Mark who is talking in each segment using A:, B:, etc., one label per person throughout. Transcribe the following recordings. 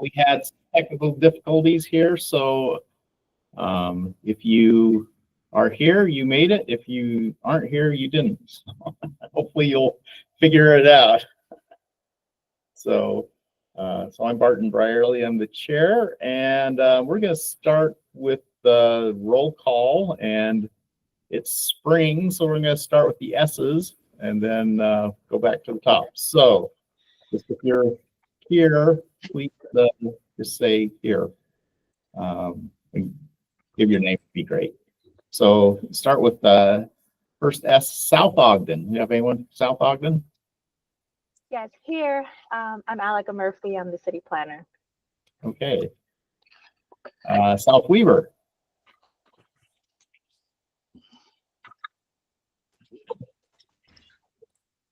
A: We had some technical difficulties here, so if you are here, you made it. If you aren't here, you didn't. Hopefully you'll figure it out. So I'm Barton Brierly, I'm the chair, and we're going to start with the roll call, and it's spring, so we're going to start with the S's and then go back to the top. So just if you're here, please just say here. Give your name, would be great. So start with the first S, South Ogden. You have anyone from South Ogden?
B: Yes, here. I'm Alika Murphy. I'm the city planner.
A: Okay. South Weaver.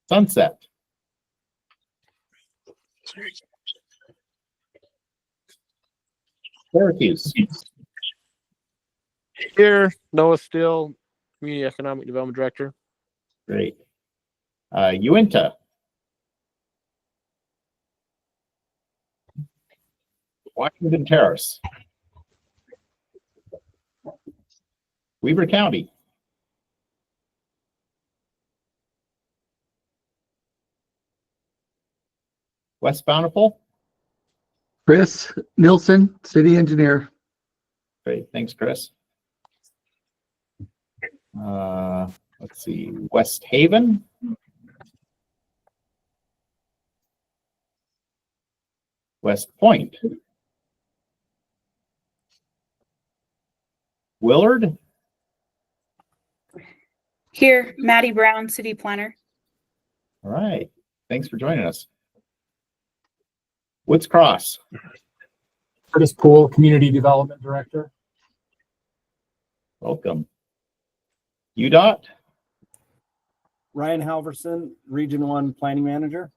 A: Sunset. Syracuse.
C: Here, Noah Steele, Community Economic Development Director.
A: Great. Uinta. Washington Terrace. Weber County. West Bountiful.
D: Chris Nilsson, city engineer.
A: Great, thanks, Chris. Let's see, West Haven. West Point. Willard.
E: Here, Maddie Brown, city planner.
A: All right, thanks for joining us. Woods Cross.
F: Curtis Poole, Community Development Director.
A: Welcome. UDOT.
G: Ryan Halverson, Region 1 Planning Manager.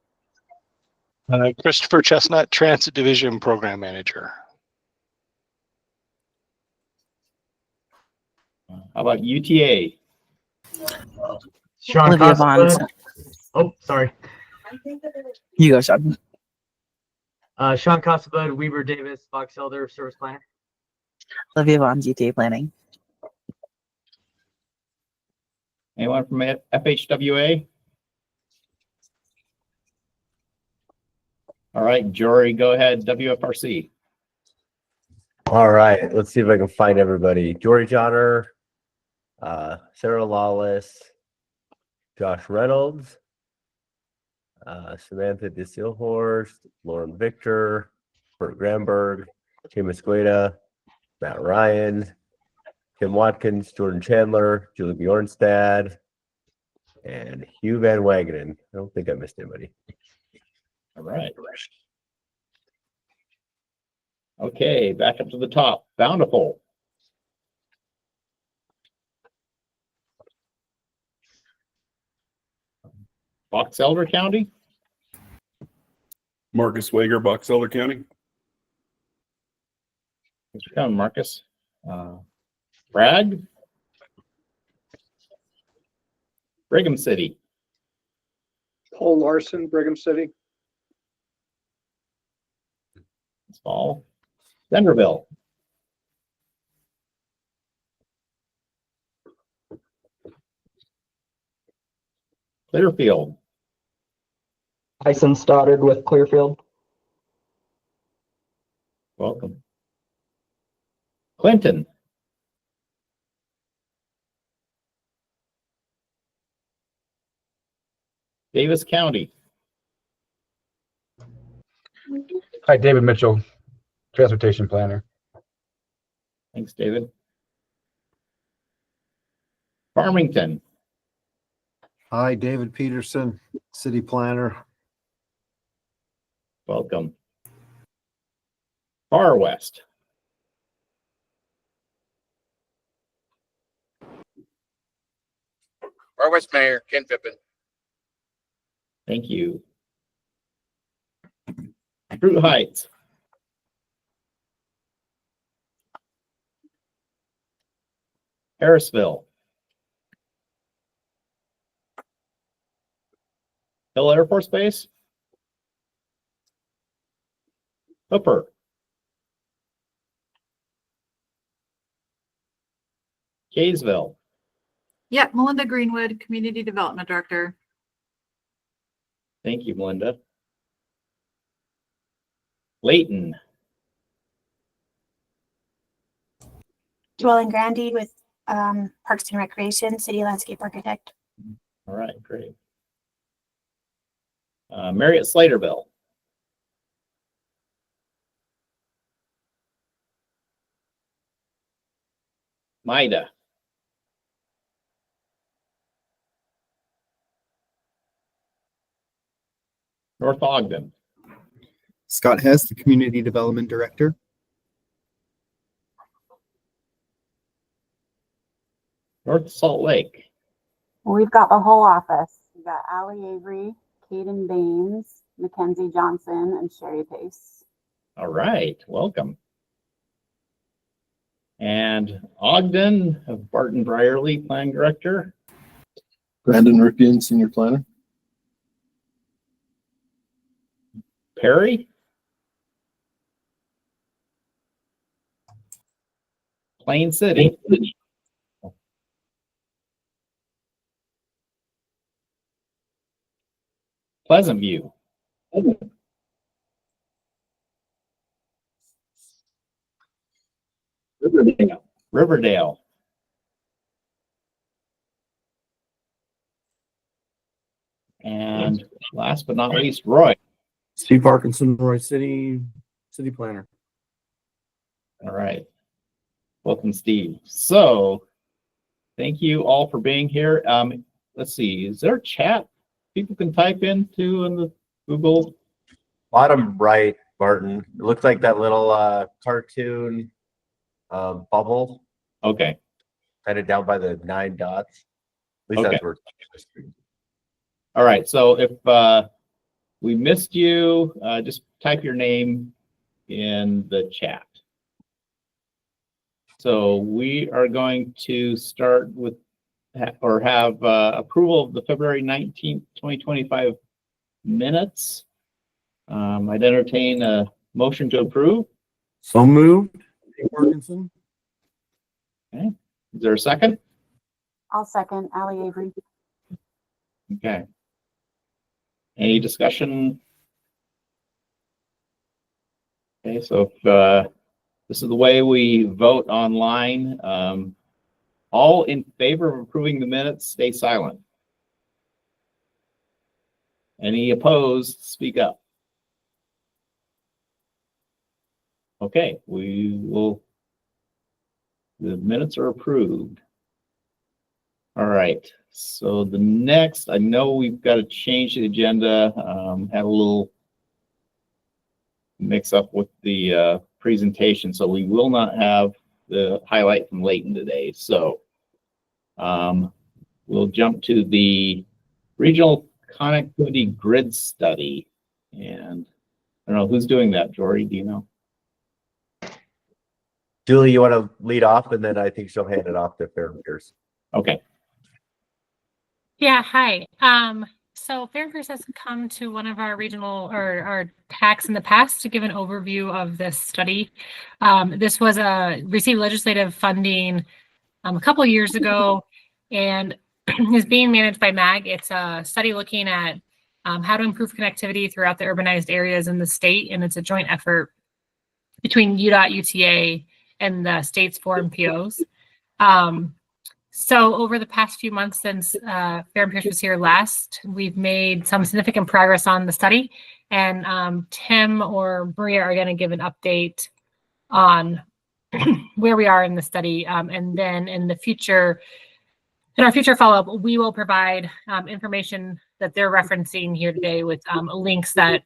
H: Christopher Chestnut, Transit Division Program Manager.
A: How about UTA?
F: Sean
I: Olivia Vaughn.
F: Costabud. Oh, sorry.
I: You go, Sean.
F: Sean Costabud, Weber Davis, Fox Elder, Service Planner.
I: Olivia Vaughn, GTA Planning.
A: Anyone from FHWA? All right, Jory, go ahead, WFRC.
J: All right, let's see if I can find everybody. Jory Johnner, Sarah Lawless, Josh Reynolds, Samantha DeSilhorst, Lauren Victor, Bert Gramberg, Tim Esqueda, Matt Ryan, Kim Watkins, Jordan Chandler, Julie Bjornstad, and Hugh Van Wagenen. I don't think I missed anybody.
A: All right. Okay, back up to the top. Bountiful. Box Elder County.
K: Marcus Wager, Box Elder County.
A: Thanks for coming, Marcus. Bragg. Brigham City.
L: Paul Larson, Brigham City.
A: Small. Centerville. Clearfield.
M: Tyson Stoddard with Clearfield.
A: Welcome. Clinton. Davis County.
F: Hi, David Mitchell, Transportation Planner.
A: Thanks, David. Farmington.
N: Hi, David Peterson, City Planner.
A: Welcome. Far West.
O: Far West Mayor, Ken Pippin.
A: Thank you. Fruit Heights. Harrisville. Hill Air Force Base. Hooper. Kaysville.
P: Yep, Melinda Greenwood, Community Development Director.
A: Thank you, Melinda. Layton.
Q: Dwelling Grandy with Parks and Recreation, City Landscape Architect.
A: All right, great. Marriott Slaterville. Maida. North Ogden.
R: Scott Hess, the Community Development Director.
A: North Salt Lake.
S: We've got the whole office. We've got Allie Avery, Caden Baines, Mackenzie Johnson, and Sherry Pace.
A: All right, welcome. And Ogden, Barton Brierly, Plan Director.
T: Brandon Ripien, Senior Planner.
A: Perry. Plain City. Pleasant View. Riverdale. And last but not least, Roy.
G: Steve Parkinson, Roy City Planner.
A: All right. Welcome, Steve. So thank you all for being here. Let's see, is there a chat people can type into in the Google?
J: Bottom right, Barton. It looks like that little cartoon bubble.
A: Okay.
J: Kind of down by the 9 dots. At least that's where it's.
A: All right. So if we missed you, just type your name in the chat. So we are going to start with or have approval of the February 19th, 2025 minutes. I'd entertain a motion to approve.
G: So moved. Parkinson.
A: Okay. Is there a second?
S: I'll second Allie Avery.
A: Okay. Any discussion? Okay, so if this is the way we vote online, all in favor of approving the minutes, stay silent. Any opposed, speak up. Okay, the minutes are approved. All right, so the next, I know we've got to change the agenda, had a little mix up with the presentation, so we will not have the highlight from Layton today. So we'll jump to the regional connectivity grid study. And I don't know who's doing that, Jory, do you know?
J: Julie, you want to lead off, and then I think she'll hand it off to Fairfields.
A: Okay.
U: Yeah, hi. So Fairfields has come to one of our regional or our TACs in the past to give an overview of this study. This was received legislative funding a couple years ago and is being managed by MAG. It's a study looking at how to improve connectivity throughout the urbanized areas in the state, and it's a joint effort between UDOT, UTA, and the state's 4 MPOs. So over the past few months since Fair and Pierce was here last, we've made some significant progress on the study, and Tim or Maria are going to give an update on where we are in the study. And then in our future follow-up, we will provide information that they're referencing here today with links that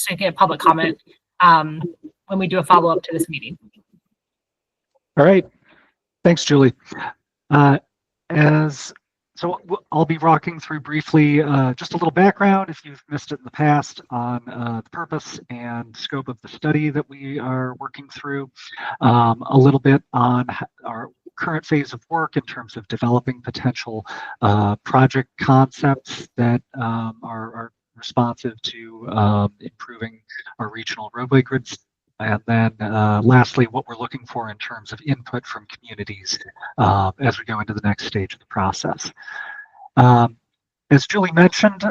U: to get public comment when we do a follow-up to this meeting.
V: All right. Thanks, Julie. So I'll be walking through briefly just a little background if you've missed it in the past on the purpose and scope of the study that we are working through, a little bit on our current phase of work in terms of developing potential project concepts that are responsive to improving our regional roadway grid And then lastly, what we're looking for in terms of input from communities as we go into the next stage of the process. As Julie mentioned,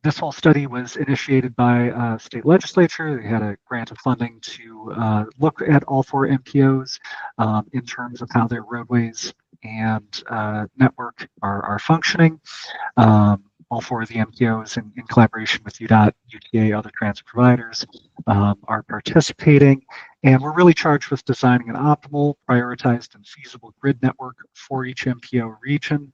V: this whole study was initiated by state legislature. They had a grant of funding to look at all 4 MPOs in terms of how their roadways and network are functioning. All 4 of the MPOs in collaboration with UDOT, UTA, other transit providers are participating. And we're really charged with designing an optimal, prioritized, and feasible grid network for each MPO region.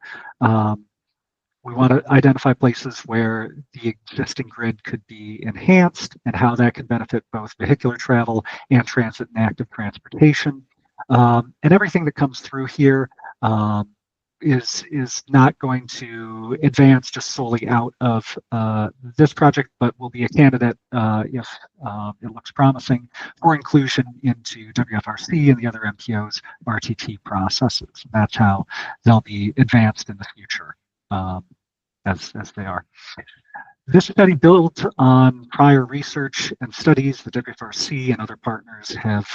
V: We want to identify places where the existing grid could be enhanced and how that can benefit both vehicular travel and transit and active transportation. And everything that comes through here is not going to advance just solely out of this project, but will be a candidate if it looks promising for inclusion into WFRC and the other MPO's RTT processes. And that's how they'll be advanced in the future. As they are. This study built on prior research and studies that WFRC and other partners have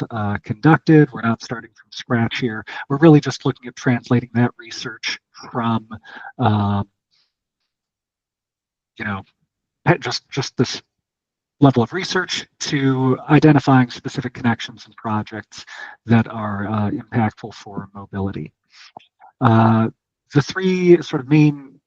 V: conducted. We're not starting from scratch here. We're really just looking at translating that research from, just this level of research to identifying specific connections and projects that are impactful for mobility. The 3 sort of main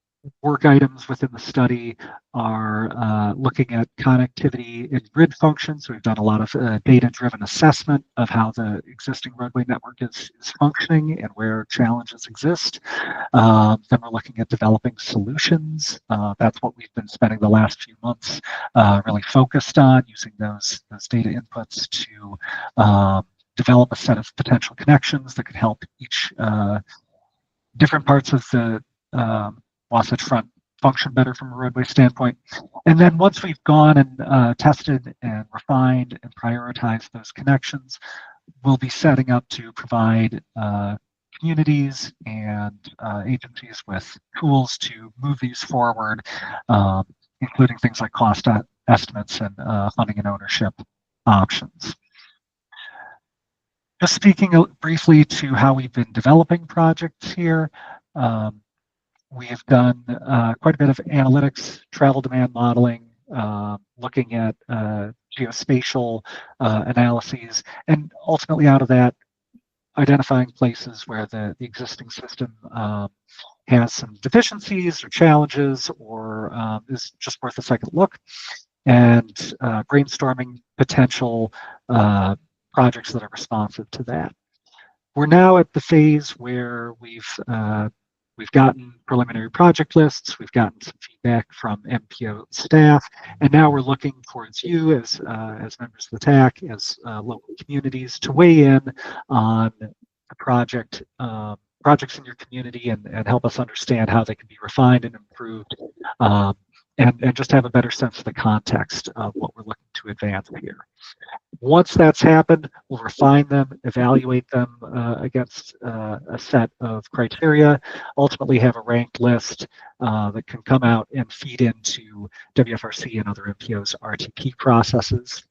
V: work items within the study are looking at connectivity and grid functions. So we've done a lot of data-driven assessment of how the existing roadway network is functioning and where challenges exist. Then we're looking at developing solutions. That's what we've been spending the last few months really focused on, using those data inputs to develop a set of potential connections that could help each different parts of the Wasatch Front function better from a roadway standpoint. And then once we've gone and tested and refined and prioritized those connections, we'll be setting up to provide communities and agencies with tools to move these forward, including things like cost estimates and funding and ownership options. Just speaking briefly to how we've been developing projects here. We have done quite a bit of analytics, travel demand modeling, looking at geospatial analyses, and ultimately out of that, identifying places where the existing system has some deficiencies or challenges or is just worth a second look, and brainstorming potential projects that are responsive to that. We're now at the phase where we've gotten preliminary project lists, we've gotten some feedback from MPO staff, and now we're looking towards you as members of the TAC, as local communities, to weigh in on the projects in your community and help us understand how they can be refined and improved, and just have a better sense of the context of what we're looking to advance here. Once that's happened, we'll refine them, evaluate them against a set of criteria, ultimately have a ranked list that can come out and feed into WFRC and other MPO's RTP processes.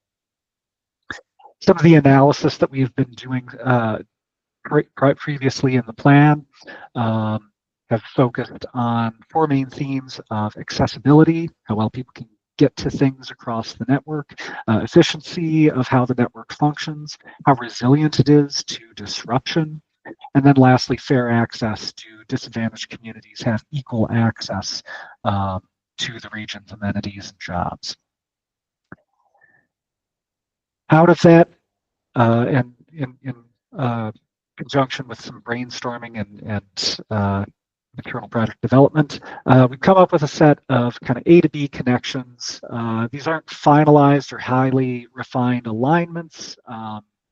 V: Some of the analysis that we've been doing previously in the plan have focused on 4 main themes of accessibility, how well people can get to things across the network, efficiency of how the network functions, how resilient it is to disruption, and then lastly, fair access. Do disadvantaged communities have equal access to the region's amenities and jobs? Out of that, and in conjunction with some brainstorming and internal project development, we've come up with a set of kind of A to B connections. These aren't finalized or highly refined alignments.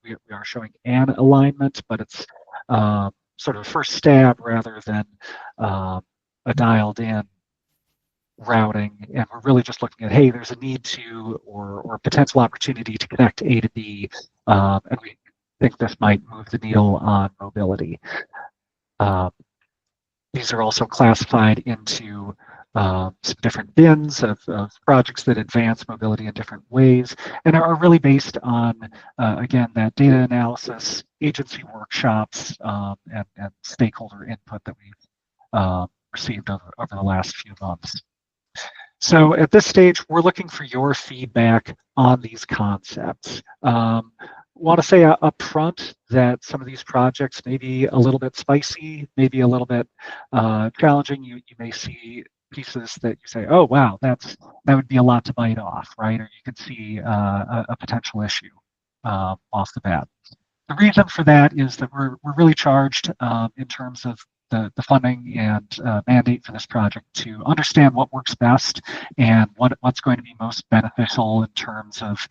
V: We are showing an alignment, but it's sort of a first stab rather than a dialed in routing. And we're really just looking at, hey, there's a need to or potential opportunity to connect A to B, and we think this might move the needle on mobility. These are also classified into some different bins of projects that advance mobility in different ways and are really based on, again, that data analysis, agency workshops, and stakeholder input that we've received over the last few months. So at this stage, we're looking for your feedback on these concepts. Want to say up front that some of these projects may be a little bit spicy, maybe a little bit challenging. You may see pieces that you say, oh, wow, that would be a lot to bite off, right? Or you could see a potential issue off the bat. The reason for that is that we're really charged in terms of the funding and mandate for this project to understand what works best and what's going to be most beneficial in terms of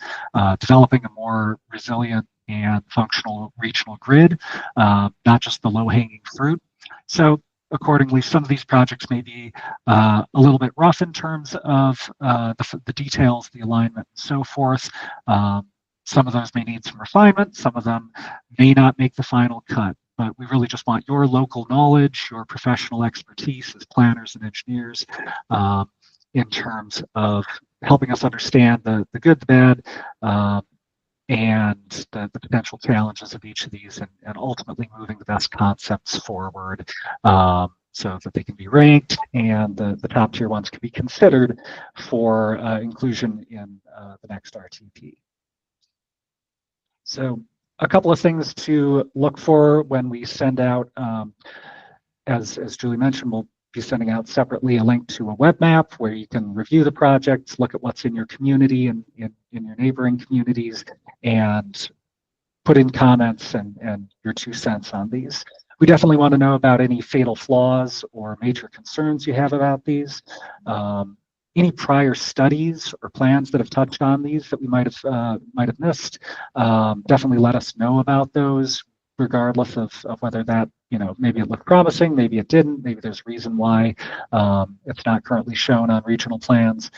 V: developing a more resilient and functional regional grid, not just the low-hanging fruit. So accordingly, some of these projects may be a little bit rough in terms of the details, the alignment, and so forth. Some of those may need some refinement. Some of them may not make the final cut. But we really just want your local knowledge, your professional expertise as planners and engineers in terms of helping us understand the good, the bad, and the potential challenges of each of these, and ultimately moving the best concepts forward so that they can be ranked and the top tier ones can be considered for inclusion in the next RTP. So a couple of things to look for when we send out, as Julie mentioned, we'll be sending out separately a link to a web map where you can review the projects, look at what's in your community and in your neighboring communities, and put in comments and your 2 cents on these. We definitely want to know about any fatal flaws or major concerns you have about these. Any prior studies or plans that have touched on these that we might have missed, definitely let us know about those, regardless of whether that, maybe it looked promising, maybe it didn't, maybe there's a reason why it's not currently shown on regional plans.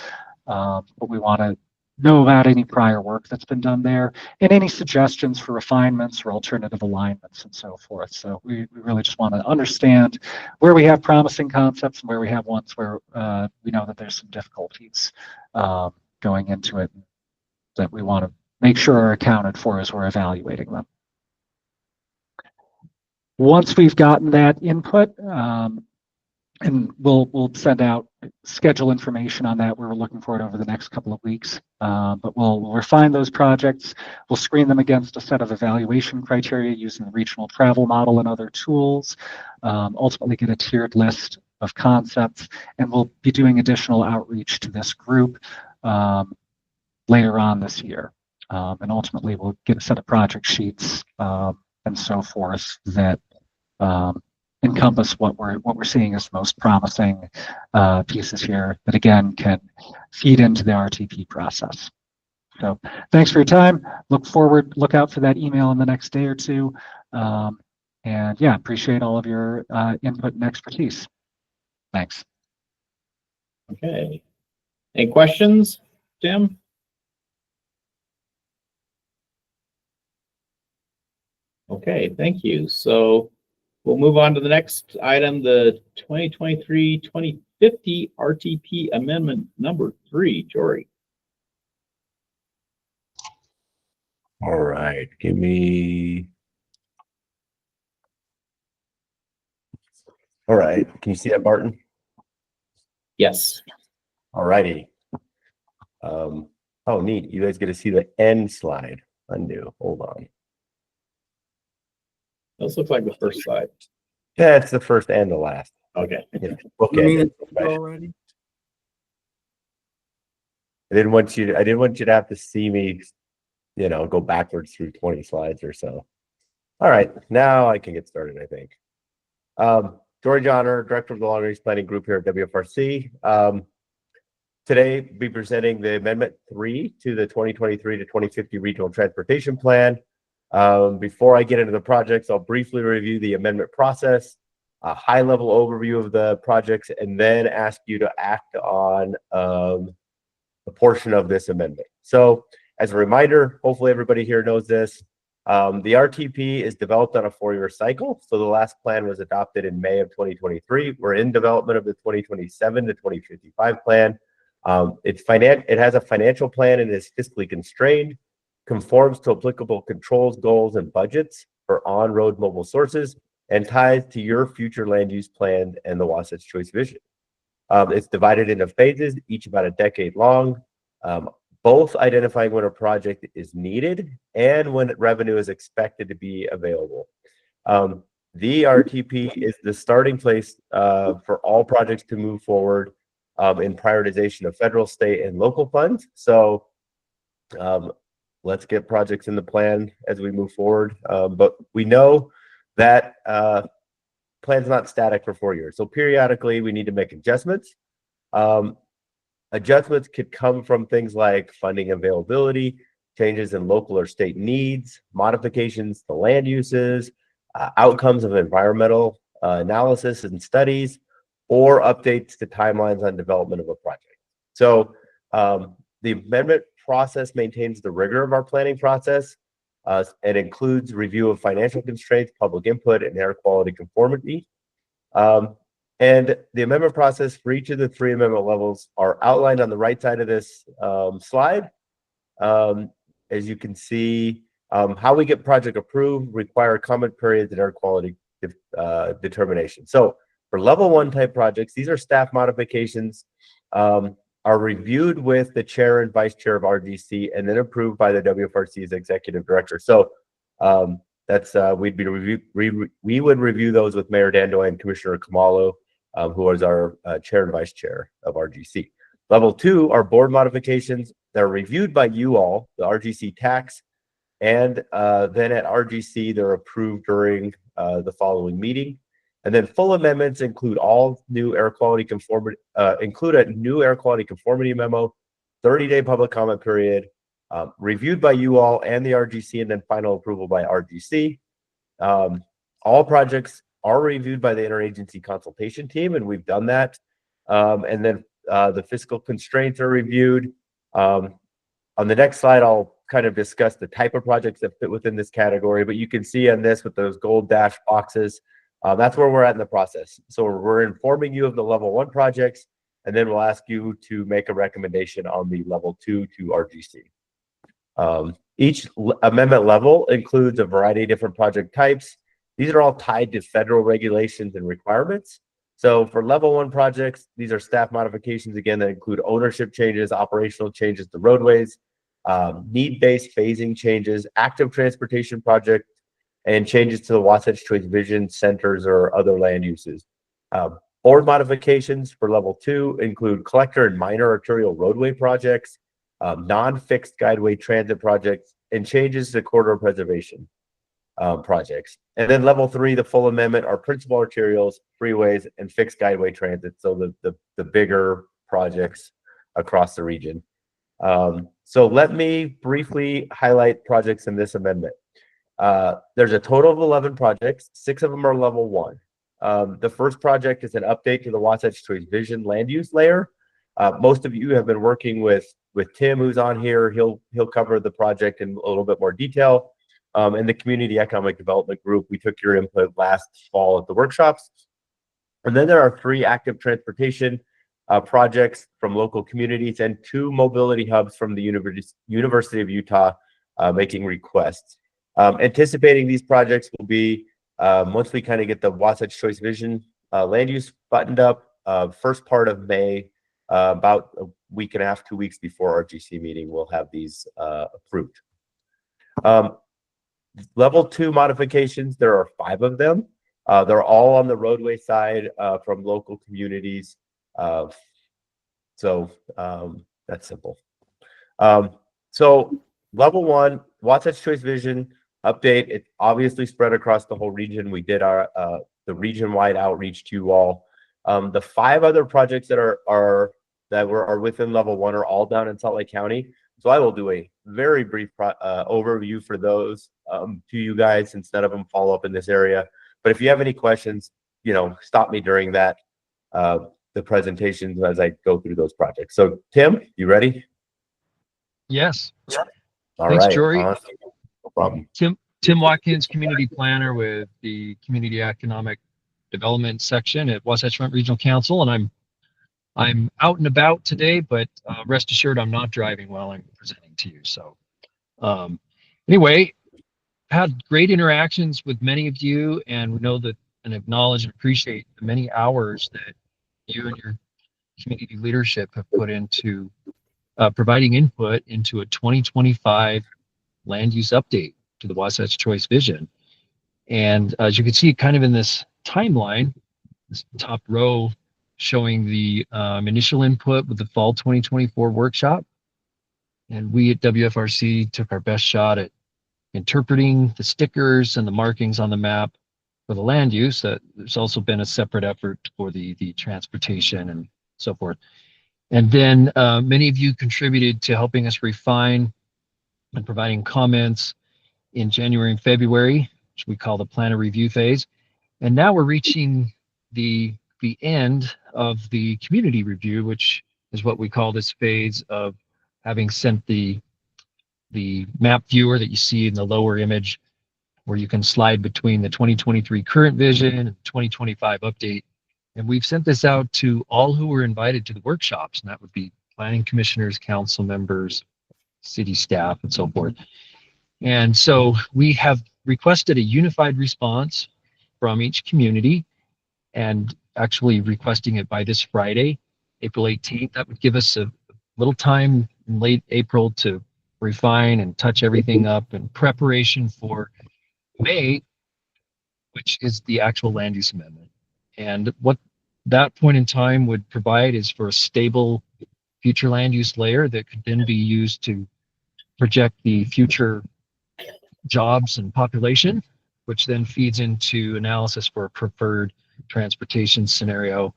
V: But we want to know about any prior work that's been done there and any suggestions for refinements or alternative alignments and so forth. So we really just want to understand where we have promising concepts and where we have ones where we know that there's some difficulties going into it that we want to make sure are accounted for as we're evaluating them. Once we've gotten that input, and we'll send out schedule information on that. We're looking for it over the next couple of weeks. But we'll refine those projects. We'll screen them against a set of evaluation criteria using the regional travel model and other tools. Ultimately get a tiered list of concepts, and we'll be doing additional outreach to this group later on this year. And ultimately we'll get a set of project sheets and so forth that encompass what we're seeing as most promising pieces here that again can feed into the RTP process. So thanks for your time. Look out for that email in the next day or two. And yeah, appreciate all of your input and expertise. Thanks.
A: Okay. Any questions, Tim? Okay, thank you. So we'll move on to the next item, the 2023-2050 RTP Amendment number 3, Jory.
J: All right, give me. All right, can you see that, Barton?
A: Yes.
J: All righty. Oh, neat. You guys get to see the end slide. Undo. Hold on.
A: Those look like the first slide.
J: Yeah, it's the first and the last.
A: Okay.
J: Yeah. Okay.
G: Already?
J: I didn't want you to have to see me, go backwards through 20 slides or so. All right, now I can get started, I think. George Honor, Director of the Long Range Planning Group here at WFRC. Today, we'll be presenting the Amendment 3 to the 2023 to 2050 Regional Transportation Plan. Before I get into the projects, I'll briefly review the amendment process, a high-level overview of the projects, and then ask you to act on a portion of this amendment. So, as a reminder, hopefully everybody here knows this, The RTP is developed on a 4-year cycle. So the last plan was adopted in May of 2023. We're in development of the 2027 to 2055 plan. It has a financial plan and is fiscally constrained, conforms to applicable controls, goals, and budgets for on-road mobile sources, and ties to your future land use plan and the Wasatch Choice vision. It's divided into phases, each about a decade long, both identifying when a project is needed and when revenue is expected to be available. The RTP is the starting place for all projects to move forward in prioritization of federal, state, and local funds. So let's get projects in the plan as we move forward. But we know that plan's not static for 4 years. So periodically we need to make adjustments. Adjustments could come from things like funding availability, changes in local or state needs, modifications to land uses, outcomes of environmental analysis and studies, or updates to timelines on development of a project. So the amendment process maintains the rigor of our planning process. It includes review of financial constraints, public input, and air quality conformity. And the amendment process for each of the 3 amendment levels are outlined on the right side of this slide. As you can see, how we get project approved require comment periods and air quality determination. So for level 1 type projects, these are staff modifications, are reviewed with the chair and vice chair of RGC and then approved by the WFRC's executive director. So that's we would review those with Mayor Dandoy and Commissioner Kamalo, who is our chair and vice chair of RGC. Level 2 are board modifications that are reviewed by you all, the RGC TACs, and then at RGC they're approved during the following meeting. And then full amendments include all new air quality conformity, include a new air quality conformity memo, 30-day public comment period, reviewed by you all and the RGC, and then final approval by RGC. All projects are reviewed by the interagency consultation team, and we've done that. And then the fiscal constraints are reviewed. On the next slide, I'll kind of discuss the type of projects that fit within this category, but you can see on this with those gold dash boxes, that's where we're at in the process. So we're informing you of the level 1 projects, and then we'll ask you to make a recommendation on the level 2 to RGC. Each amendment level includes a variety of different project types. These are all tied to federal regulations and requirements. So for level 1 projects, these are staff modifications, again, that include ownership changes, operational changes to roadways, need-based phasing changes, active transportation project, and changes to the Wasatch Choice Vision centers or other land uses. Board modifications for level 2 include collector and minor arterial roadway projects, non-fixed guideway transit projects, and changes to corridor preservation projects. And then level 3, the full amendment, are principal arterials, freeways, and fixed guideway transit. So the bigger projects across the region. So let me briefly highlight projects in this amendment. There's a total of 11 projects. 6 of them are level 1. The first project is an update to the Wasatch Choice Vision land use layer. Most of you have been working with Tim, who's on here. He'll cover the project in a little bit more detail. In the Community Economic Development Group, we took your input last fall at the workshops. And then there are 3 active transportation projects from local communities and 2 mobility hubs from the University of Utah making requests. Anticipating these projects will be, once we kind of get the Wasatch Choice Vision land use buttoned up, first part of May, about a week and a half, 2 weeks before our GC meeting, we'll have these approved. Level 2 modifications, there are 5 of them. They're all on the roadway side from local communities. So that's simple. So level 1, Wasatch Choice Vision update. It's obviously spread across the whole region. We did our the region-wide outreach to you all. The 5 other projects that are within level 1 are all down in Salt Lake County. So I will do a very brief overview for those to you guys, since none of them follow up in this area. But if you have any questions, stop me during that the presentations as I go through those projects. So Tim, you ready?
B: Yes.
J: All
B: Thanks,
J: right.
B: Jory.
J: No problem.
B: Tim Tim Watkins, community planner with the Community Economic Development section at Wasatch Front Regional Council, and I'm out and about today, but rest assured I'm not driving while I'm presenting to you. So anyway, had great interactions with many of you, and we know that and acknowledge and appreciate the many hours that you and your community leadership have put into providing input into a 2025 land use update to the Wasatch Choice Vision. And as you can see kind of in this timeline, this top row showing the initial input with the fall 2024 workshop. And we at WFRC took our best shot at interpreting the stickers and the markings on the map for the land use. There's also been a separate effort for the transportation and so forth. And then many of you contributed to helping us refine and providing comments in January and February, which we call the planner review phase. And now we're reaching the end of the community review, which is what we call this phase of having sent the map viewer that you see in the lower image, where you can slide between the 2023 current vision and 2025 update. And we've sent this out to all who were invited to the workshops, and that would be planning commissioners, council members, city staff, and so forth. And so we have requested a unified response from each community, and actually requesting it by this Friday, April 18th. That would give us a little time in late April to refine and touch everything up in preparation for May, which is the actual land use amendment. And what that point in time would provide is for a stable future land use layer that could then be used to project the future jobs and population, which then feeds into analysis for a preferred transportation scenario.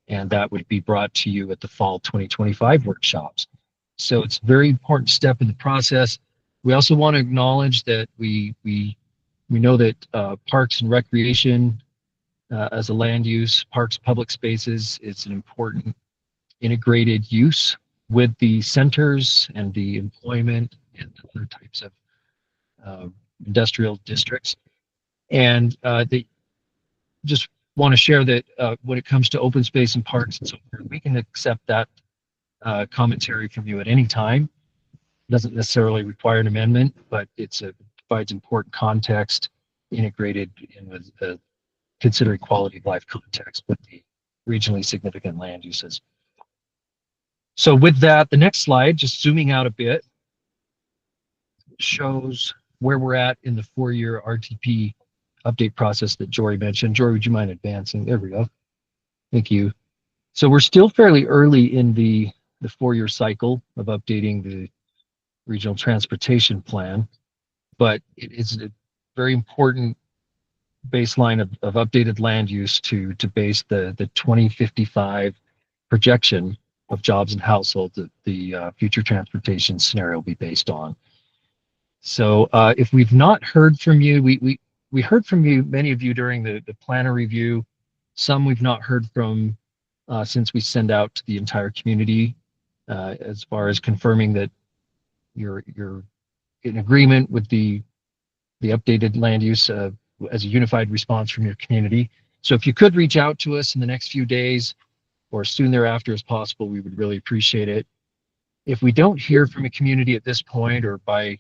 B: And that would be brought to you at the fall 2025 workshops. So it's a very important step in the process. We also want to acknowledge that we know that parks and recreation as a land use, parks, public spaces, it's an important integrated use with the centers and the employment and other types of industrial districts. And they just want to share that when it comes to open space and parks and so forth, we can accept that commentary from you at any time. Doesn't necessarily require an amendment, but it provides important context integrated in with considering quality of life context with the regionally significant land uses. So with that, the next slide, just zooming out a bit, shows where we're at in the 4-year RTP update process that Jory mentioned. Jory, would you mind advancing? There we go. Thank you. So we're still fairly early in the 4-year cycle of updating the regional transportation plan, but it is a very important baseline of updated land use to base the 2055 projection of jobs and households that the future transportation scenario will be based on. So if we've not heard from you, we heard from you, many of you during the planner review. Some we've not heard from since we send out to the entire community as far as confirming that you're in agreement with the updated land use as a unified response from your community. So if you could reach out to us in the next few days or soon thereafter as possible, we would really appreciate it. If we don't hear from a community at this point or by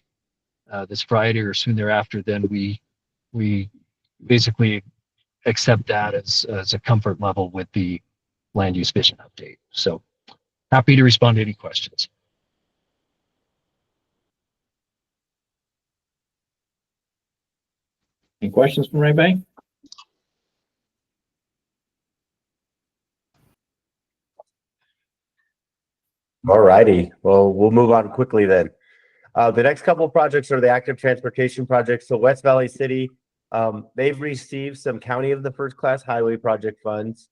B: this Friday or soon thereafter, then we basically accept that as a comfort level with the land use vision update. So happy to respond to any questions.
A: Any questions from Ray Bay?
J: All righty. Well, we'll move on quickly then. The next couple of projects are the active transportation projects. So West Valley City, they've received some County of the First Class Highway Project funds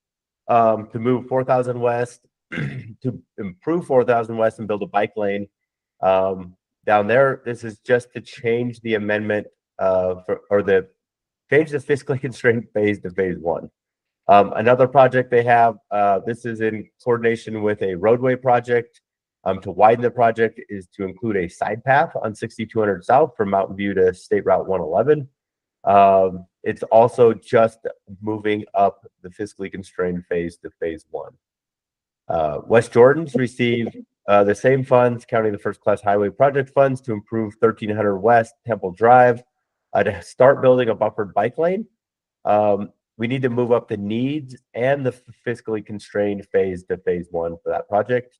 J: to move 4,000 West, to improve 4,000 West and build a bike lane down there. This is just to change the amendment change the fiscally constrained phase to phase 1. Another project they have, this is in coordination with a roadway project To widen the project is to include a side path on 6200 South from Mountain View to State Route 111. It's also just moving up the fiscally constrained phase to phase 1. West Jordan's received the same funds, counting the first class highway project funds, to improve 1300 West Temple Drive, to start building a buffered bike lane. We need to move up the needs and the fiscally constrained phase to phase 1 for that project.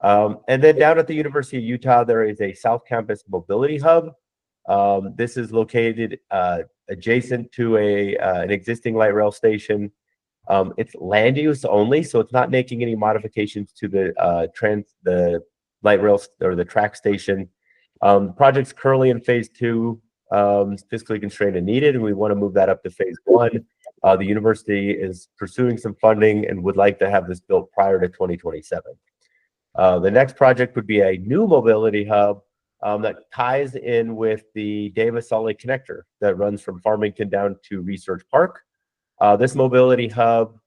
J: And then down at the University of Utah, there is a South Campus Mobility Hub. This is located adjacent to an existing light rail station. It's land use only, so it's not making any modifications to the light rail or the track station. The project's currently in phase 2, fiscally constrained and needed, and we want to move that up to phase 1. The university is pursuing some funding and would like to have this built prior to 2027. The next project would be a new mobility hub that ties in with the Davis-Salt Lake connector that runs from Farmington down to Research Park. This mobility hub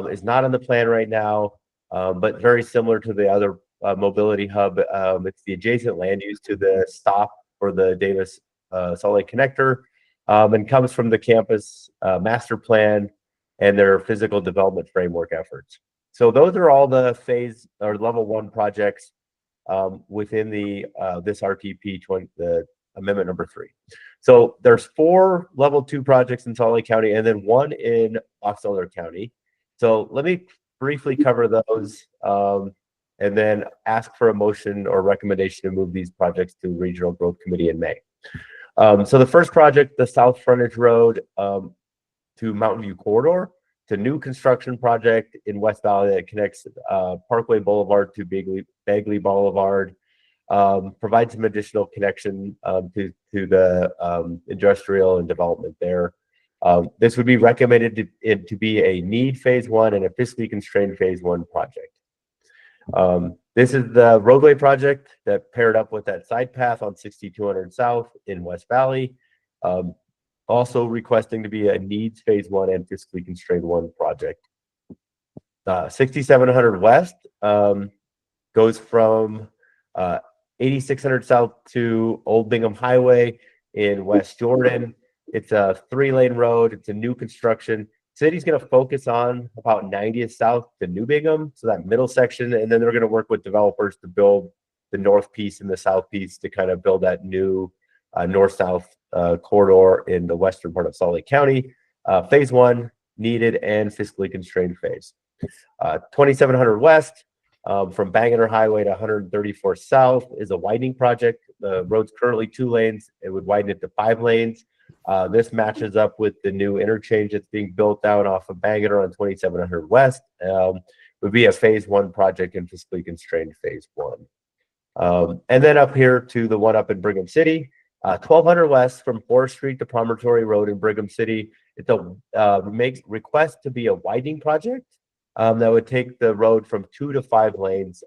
J: is not on the plan right now, but very similar to the other mobility hub. It's the adjacent land use to the stop for the Davis-Salt Lake connector, and comes from the campus master plan and their physical development framework efforts. So those are all the phase or level 1 projects within the this RTP the amendment number 3. So there's 4 level 2 projects in Salt Lake County and then 1 in Box Elder County. So let me briefly cover those and then ask for a motion or recommendation to move these projects to Regional Growth Committee in May. So the first project, the South Frontage Road to Mountain View Corridor. It's a new construction project in West Valley that connects Parkway Boulevard to Bagley Boulevard. Provide some additional connection to the industrial and development there. This would be recommended to be a need phase 1 and a fiscally constrained phase 1 project. This is the roadway project that paired up with that side path on 6200 South in West Valley. Also requesting to be a needs phase 1 and fiscally constrained 1 project. 6700 West goes from 8600 South to Old Bingham Highway in West Jordan. It's a 3-lane road. It's a new construction. City's going to focus on about 90th South to New Bingham, so that middle section, and then they're going to work with developers to build the north piece and the south piece to kind of build that new north-south corridor in the western part of Salt Lake County. Phase 1 needed and fiscally constrained phase. 2700 West from Bangerter Highway to 134 South is a widening project. The road's currently 2 lanes. It would widen it to 5 lanes. This matches up with the new interchange that's being built down off of Bangerter on 2700 West. Would be a phase 1 project and fiscally constrained phase 1. And then up here to the one up in Brigham City, 1200 West from 4th Street to Promontory Road in Brigham City. It's a request to be a widening project that would take the road from 2 to 5 lanes,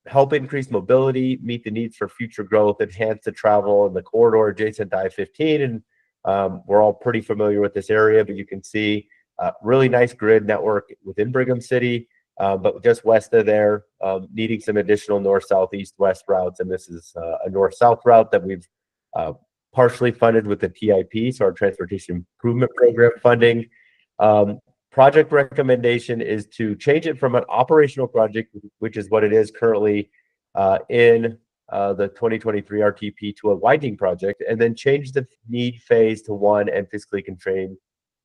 J: help increase mobility, meet the needs for future growth, enhance the travel in the corridor adjacent to I-15. And we're all pretty familiar with this area, but you can see really nice grid network within Brigham City, but just west of there, needing some additional north, south, east, west routes. And this is a north-south route that we've partially funded with the TIP, so our Transportation Improvement Program funding. Project recommendation is to change it from an operational project, which is what it is currently in the 2023 RTP, to a widening project, and then change the need phase to 1 and fiscally constrained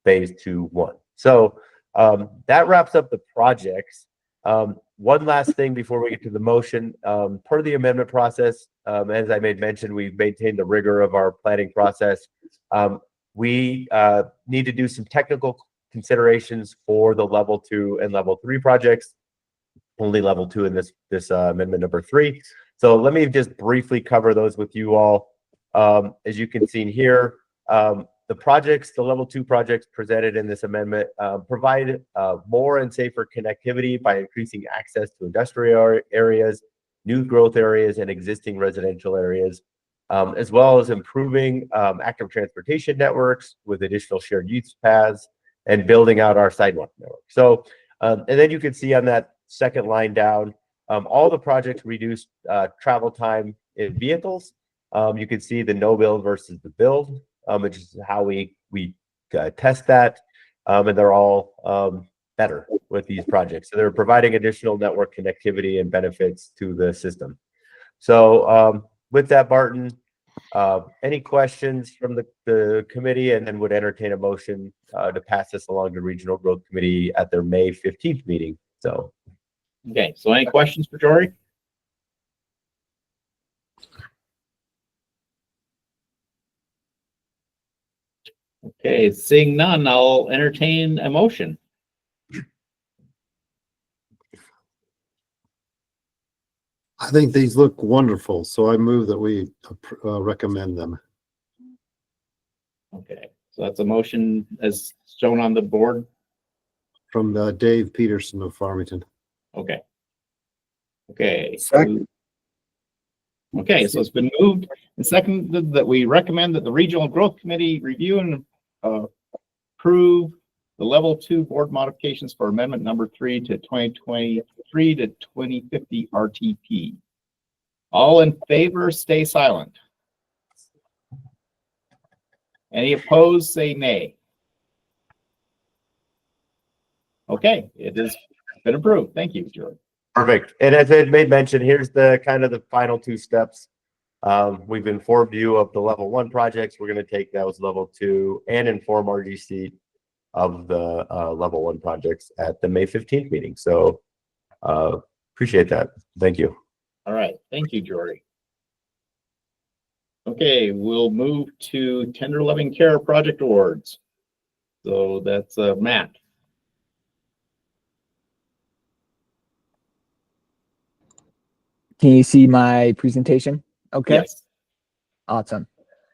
J: phase to 1. So that wraps up the projects. One last thing before we get to the motion. Per the amendment process, as I made mention, we've maintained the rigor of our planning process. We need to do some technical considerations for the level 2 and level 3 projects. Only level 2 in this amendment number 3. So let me just briefly cover those with you all. As you can see here, the projects, the level 2 projects presented in this amendment provide more and safer connectivity by increasing access to industrial areas, new growth areas, and existing residential areas, as well as improving active transportation networks with additional shared use paths and building out our sidewalk network. So, and then you can see on that second line down, All the projects reduced travel time in vehicles. You can see the no build versus the build, which is how we test that, and they're all better with these projects. So they're providing additional network connectivity and benefits to the system. So with that, Barton, any questions from the committee, and then would entertain a motion to pass this along to Regional Growth Committee at their May 15th meeting. So,
A: okay. So any questions for Jory? Okay, seeing none, I'll entertain a motion.
N: I think these look wonderful, so I move that we recommend them.
A: Okay, so that's a motion as shown on the board.
N: From Dave Peterson of Farmington.
A: Okay. Okay.
N: Second.
A: Okay, so it's been moved and seconded that we recommend that the Regional Growth Committee review and approve the level 2 board modifications for amendment number 3 to 2023 to 2050 RTP. All in favor, stay silent. Any opposed, say nay. Okay, it has been approved. Thank you, George.
J: perfect. And as I made mention, here's the kind of the final 2 steps. We've informed you of the level 1 projects. We're going to take those level 2 and inform RGC of the level 1 projects at the May 15th meeting. So appreciate that. Thank you.
A: All right. Thank you, Jordy. Okay, we'll move to Tender Loving Care Project Awards. So that's Matt.
C: Can you see my presentation? Okay.
A: Yes.
C: Awesome.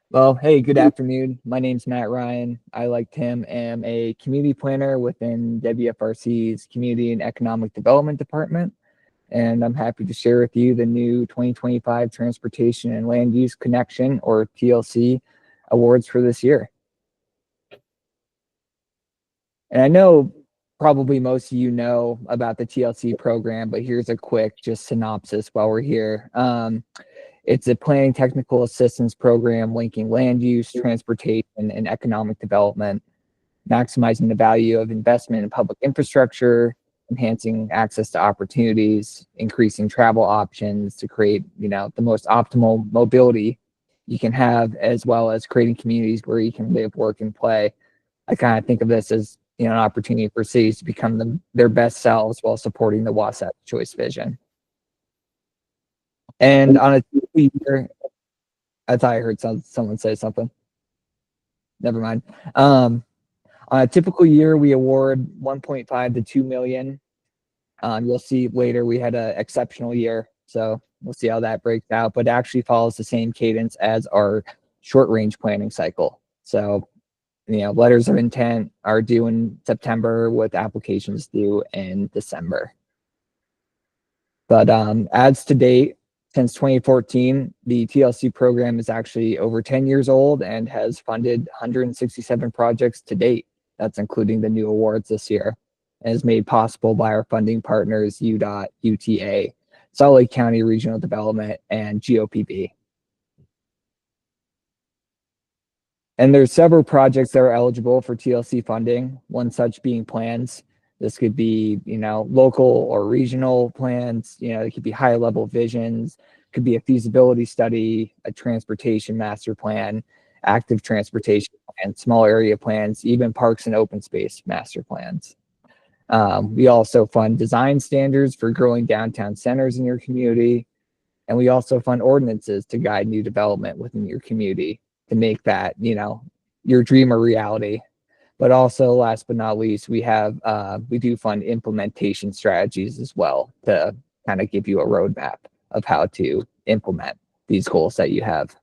C: Well, hey, good afternoon. My name's Matt Ryan. I, like Tim, am a community planner within WFRC's Community and Economic Development Department. And I'm happy to share with you the new 2025 Transportation and Land Use Connection, or TLC, awards for this year. And I know probably most of you know about the TLC program, but here's a quick just synopsis while we're here. It's a planning technical assistance program linking land use, transportation, and economic development, maximizing the value of investment in public infrastructure, enhancing access to opportunities, increasing travel options to create, the most optimal mobility you can have, as well as creating communities where you can live, work, and play. I kind of think of this as, an opportunity for cities to become their best selves while supporting the Wasatch Choice vision. And on a year, I thought I heard someone say something. Never mind. On a typical year, we award 1.5 to 2 million. You'll see later we had an exceptional year, so we'll see how that breaks out. But it actually follows the same cadence as our short-range planning cycle. So, letters of intent are due in September with applications due in December. But as to date, since 2014, the TLC program is actually over 10 years old and has funded 167 projects to date. That's including the new awards this year, and is made possible by our funding partners, UDOT, UTA, Salt Lake County Regional Development, and GOPB. And there's several projects that are eligible for TLC funding, one such being plans. This could be, local or regional plans, it could be high level visions, could be a feasibility study, a transportation master plan, active transportation plan, small area plans, even parks and open space master plans. We also fund design standards for growing downtown centers in your community. And we also fund ordinances to guide new development within your community to make that, your dream a reality. But also, last but not least, we do fund implementation strategies as well to kind of give you a roadmap of how to implement these goals that you have.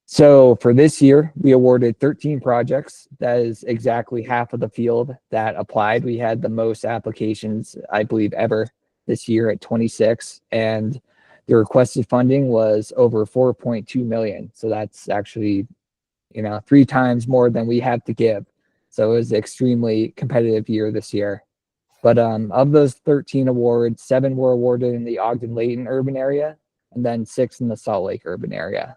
C: So for this year, we awarded 13 projects. That is exactly half of the field that applied. We had the most applications, I believe, ever this year at 26, and the requested funding was over 4.2 million. So that's actually, 3 times more than we have to give. So it was an extremely competitive year this year. But of those 13 awards, 7 were awarded in the Ogden-Layton urban area, and then 6 in the Salt Lake urban area.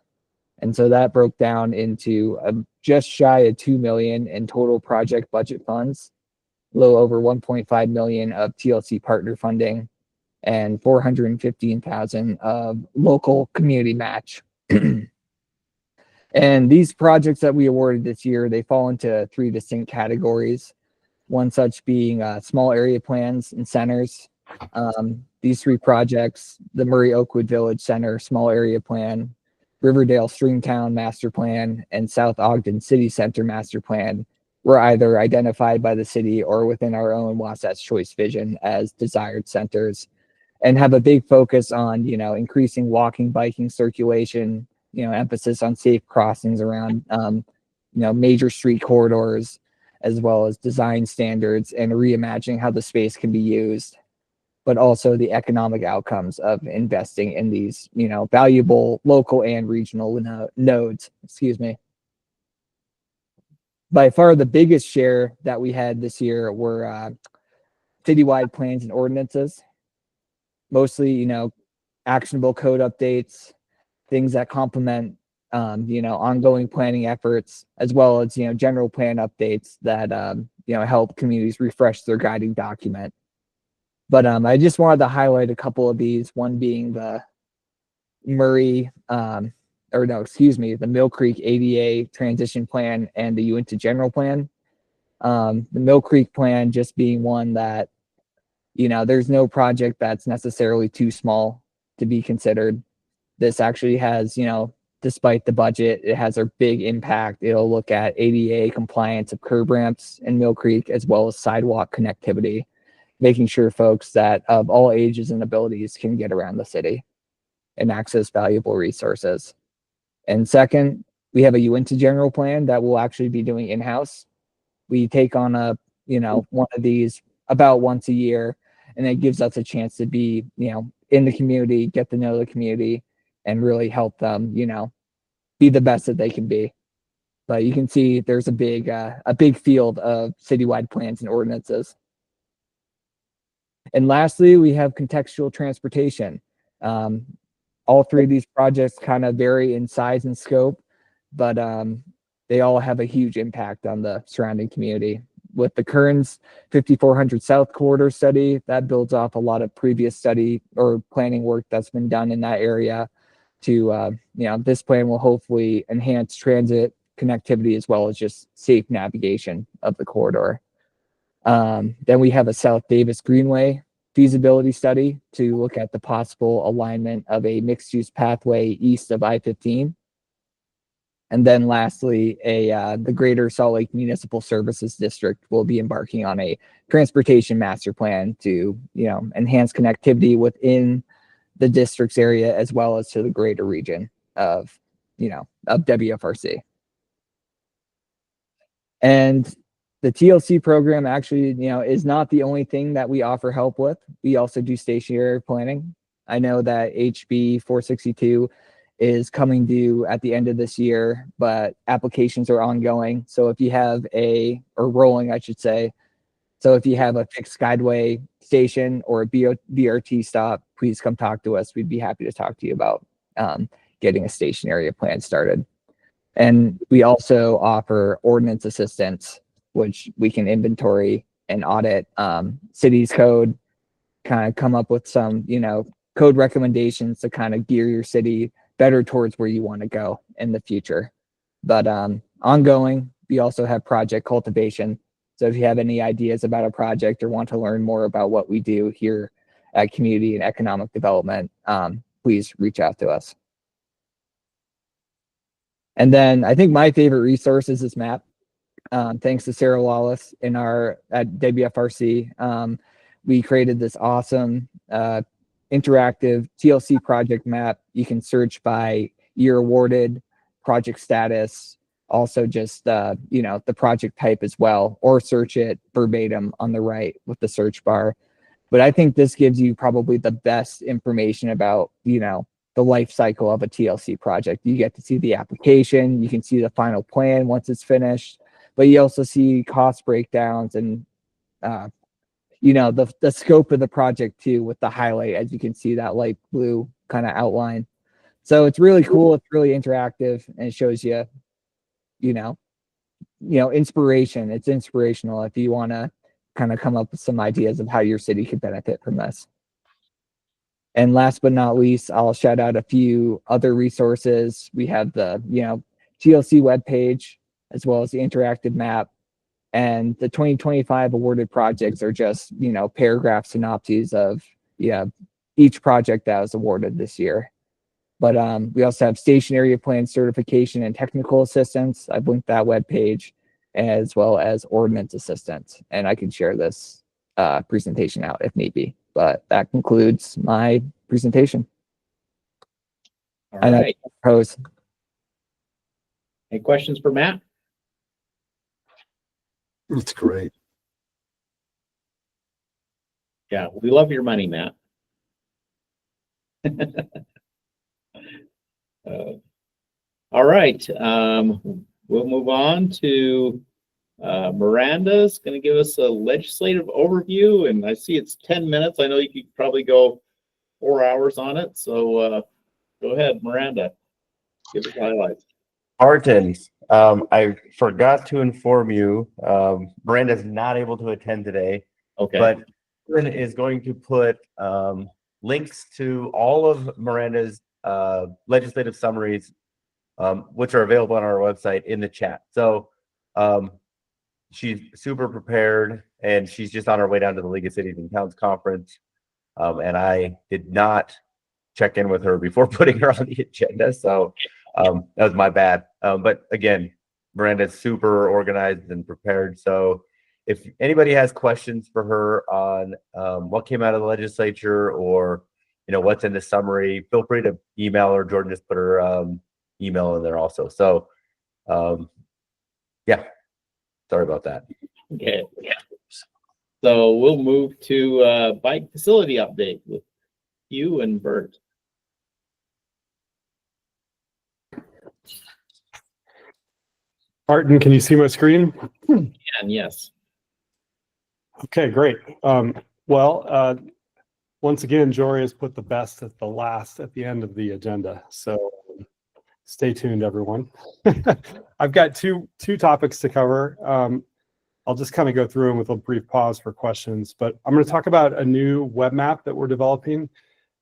C: And so that broke down into just shy of 2 million in total project budget funds, a little over 1.5 million of TLC partner funding, and 415,000 of local community match. And these projects that we awarded this year, they fall into 3 distinct categories. One such being small area plans and centers. These 3 projects, the Murray Oakwood Village Center Small Area Plan, Riverdale Stringtown Master Plan, and South Ogden City Center Master Plan, were either identified by the city or within our own Wasatch Choice vision as desired centers, and have a big focus on, increasing walking, biking circulation, emphasis on safe crossings around, major street corridors, as well as design standards and reimagining how the space can be used, but also the economic outcomes of investing in these, valuable local and regional nodes. Excuse me. By far the biggest share that we had this year were citywide plans and ordinances, mostly, actionable code updates, things that complement, ongoing planning efforts, as well as, general plan updates that, help communities refresh their guiding document. But I just wanted to highlight a couple of these, one being the the Mill Creek ADA transition plan and the Uinta general plan. The Mill Creek plan just being one that, there's no project that's necessarily too small to be considered. This actually has, despite the budget, it has a big impact. It'll look at ADA compliance of curb ramps in Mill Creek, as well as sidewalk connectivity, making sure folks that of all ages and abilities can get around the city and access valuable resources. And second, we have a Uinta general plan that we'll actually be doing in-house. We take on one of these about once a year, and it gives us a chance to be, in the community, get to know the community, and really help them, be the best that they can be. But you can see there's a big field of citywide plans and ordinances. And lastly, we have contextual transportation. All 3 of these projects kind of vary in size and scope, but they all have a huge impact on the surrounding community. With the Kearns 5400 South Corridor study, that builds off a lot of previous study or planning work that's been done in that area to, this plan will hopefully enhance transit connectivity as well as just safe navigation of the corridor. Then we have a South Davis Greenway feasibility study to look at the possible alignment of a mixed-use pathway east of I-15. And then lastly, the Greater Salt Lake Municipal Services District will be embarking on a transportation master plan to, enhance connectivity within the district's area as well as to the greater region of WFRC. And the TLC program actually, is not the only thing that we offer help with. We also do stationary planning. I know that HB 462 is coming due at the end of this year, but applications are ongoing. So if you have rolling, I should say. So if you have a fixed guideway station or a BRT stop, please come talk to us. We'd be happy to talk to you about getting a station area plan started. And we also offer ordinance assistance, which we can inventory and audit city's code, kind of come up with some, code recommendations to kind of gear your city better towards where you want to go in the future. But ongoing, we also have project cultivation. So if you have any ideas about a project or want to learn more about what we do here at Community and Economic Development, please reach out to us. And then I think my favorite resource is this map. Thanks to Sarah Wallace at WFRC, we created this awesome interactive TLC project map. You can search by year awarded, project status, also just the project type as well, or search it verbatim on the right with the search bar. But I think this gives you probably the best information about the life cycle of a TLC project. You get to see the application, you can see the final plan once it's finished, but you also see cost breakdowns and the scope of the project too, with the highlight, as you can see, that light blue kind of outline. So it's really cool. It's really interactive, and it shows you, inspiration. It's inspirational if you want to kind of come up with some ideas of how your city could benefit from this. And last but not least, I'll shout out a few other resources. We have the, TLC webpage, as well as the interactive map. And the 2025 awarded projects are just, paragraph synopses of each project that was awarded this year. But we also have station area plan certification and technical assistance. I've linked that webpage, as well as ordinance assistance. And I can share this presentation out if need be. But that concludes my presentation.
A: All
C: And
A: right.
C: I propose.
A: Any questions for Matt?
N: It's great.
A: Yeah, we love your money, Matt. All right. We'll move on to Miranda's going to give us a legislative overview, and I see it's 10 minutes. I know you could probably go 4 hours on it, so go ahead, Miranda. Give us highlights.
J: Martins, I forgot to inform you, Miranda's not able to attend today.
A: Okay.
J: But Evan is going to put links to all of Miranda's legislative summaries, which are available on our website, in the chat. So she's super prepared, and she's just on her way down to the League of Cities and Towns conference. And I did not check in with her before putting her on the agenda. So that was my bad. But again, Miranda's super organized and prepared. So if anybody has questions for her on what came out of the legislature, or what's in the summary, feel free to email her. Jordan just put her email in there also. So yeah, sorry about that.
A: Okay. Yeah. So we'll move to bike facility update with you and Bert.
D: Martin, can you see my screen?
A: And yes.
D: Okay, great. Once again, Jory has put the best at the end of the agenda. So stay tuned, everyone. I've got two topics to cover. I'll just kind of go through them with a brief pause for questions, but I'm going to talk about a new web map that we're developing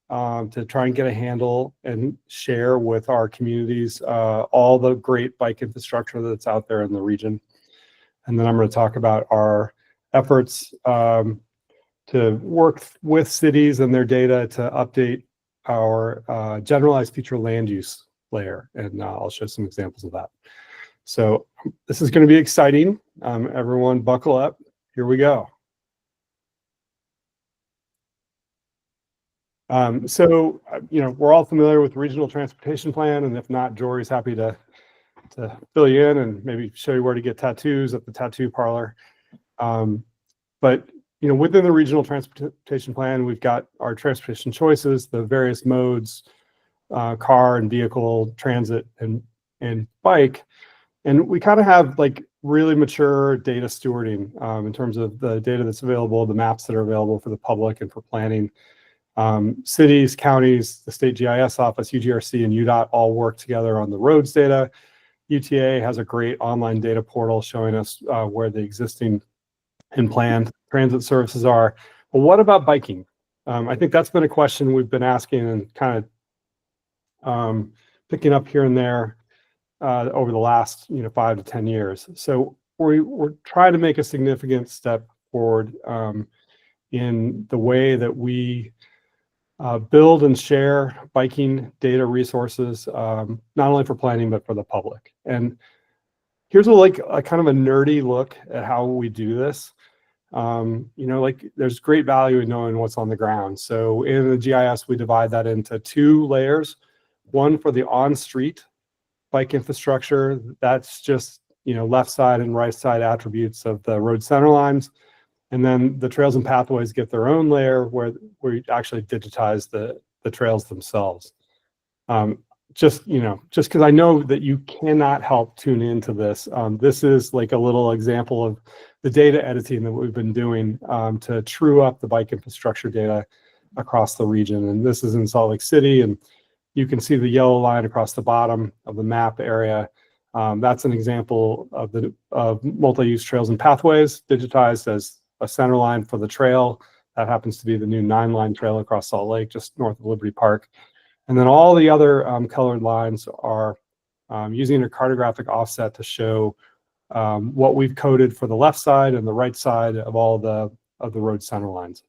D: to try and get a handle and share with our communities all the great bike infrastructure that's out there in the region. And then I'm going to talk about our efforts to work with cities and their data to update our generalized future land use layer. And I'll show some examples of that. So this is going to be exciting. Everyone buckle up. Here we go. We're all familiar with the regional transportation plan, and if not, Jory's happy to fill you in and maybe show you where to get tattoos at the tattoo parlor. But within the regional transportation plan, we've got our transportation choices, the various modes, car and vehicle, transit, and bike. And we kind of have like really mature data stewarding in terms of the data that's available, the maps that are available for the public and for planning. Cities, counties, the state GIS office, UGRC, and UDOT all work together on the roads data. UTA has a great online data portal showing us where the existing and planned transit services are. But what about biking? I think that's been a question we've been asking and kind of picking up here and there over the last 5 to 10 years. So we're trying to make a significant step forward in the way that we build and share biking data resources, not only for planning, but for the public. And here's a kind of a nerdy look at how we do this. There's great value in knowing what's on the ground. So in the GIS, we divide that into 2 layers. One for the on-street bike infrastructure. That's just, left side and right side attributes of the road center lines. And then the trails and pathways get their own layer where we actually digitize the trails themselves. just because I know that you cannot help tune into this. This is like a little example of the data editing that we've been doing to true up the bike infrastructure data across the region. And this is in Salt Lake City, and you can see the yellow line across the bottom of the map area. That's an example of multi-use trails and pathways digitized as a center line for the trail. That happens to be the new 9-line trail across Salt Lake, just north of Liberty Park. And then all the other colored lines are using a cartographic offset to show what we've coded for the left side and the right side of all the road center lines.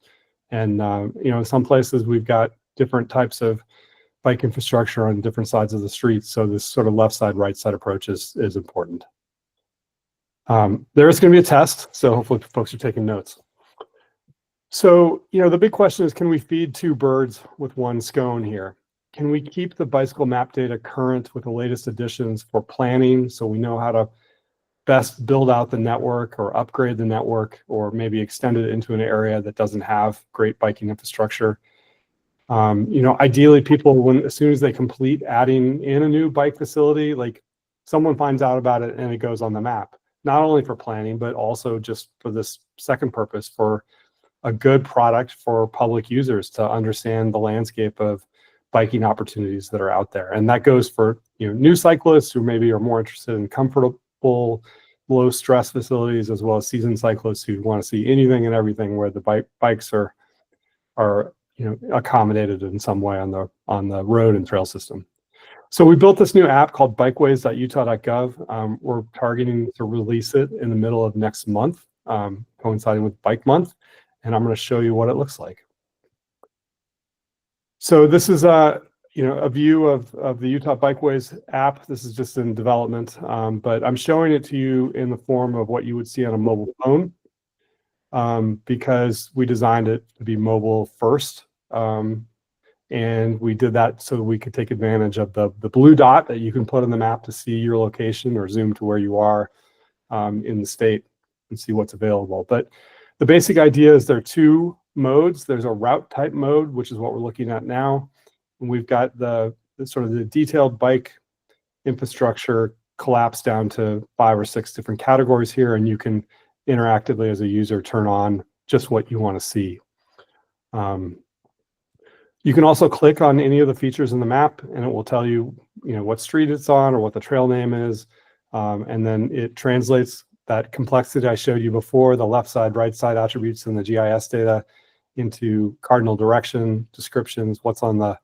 D: And in some places we've got different types of bike infrastructure on different sides of the street. So this sort of left side, right side approach is important. There is going to be a test, so hopefully folks are taking notes. So, the big question is, can we feed 2 birds with 1 scone here? Can we keep the bicycle map data current with the latest additions for planning, so we know how to best build out the network or upgrade the network, or maybe extend it into an area that doesn't have great biking infrastructure? Ideally people, as soon as they complete adding in a new bike facility, like someone finds out about it and it goes on the map, not only for planning, but also just for this second purpose, for a good product for public users to understand the landscape of biking opportunities that are out there. And that goes for new cyclists who maybe are more interested in comfortable, low stress facilities, as well as seasoned cyclists who want to see anything and everything where the bikes are accommodated in some way on the road and trail system. So we built this new app called bikeways.utah.gov. We're targeting to release it in the middle of next month, coinciding with Bike Month, and I'm going to show you what it looks like. So this is a view of the Utah Bikeways app. This is just in development, but I'm showing it to you in the form of what you would see on a mobile phone, because we designed it to be mobile first. And we did that so that we could take advantage of the blue dot that you can put on the map to see your location or zoom to where you are in the state and see what's available. But the basic idea is there are 2 modes. There's a route type mode, which is what we're looking at now. And we've got the sort of the detailed bike infrastructure collapsed down to 5 or 6 different categories here, and you can interactively as a user turn on just what you want to see. You can also click on any of the features in the map, and it will tell you, what street it's on or what the trail name is, and then it translates that complexity I showed you before, the left side, right side attributes in the GIS data, into cardinal direction descriptions, what's on the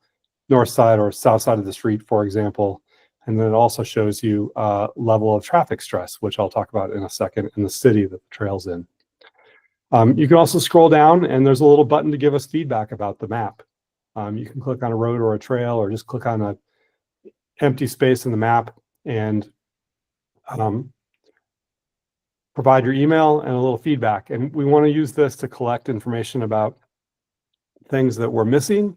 D: north side or south side of the street, for example. And then it also shows you level of traffic stress, which I'll talk about in a second, in the city that the trail's in. You can also scroll down, and there's a little button to give us feedback about the map. You can click on a road or a trail, or just click on an empty space in the map and provide your email and a little feedback. And we want to use this to collect information about things that we're missing,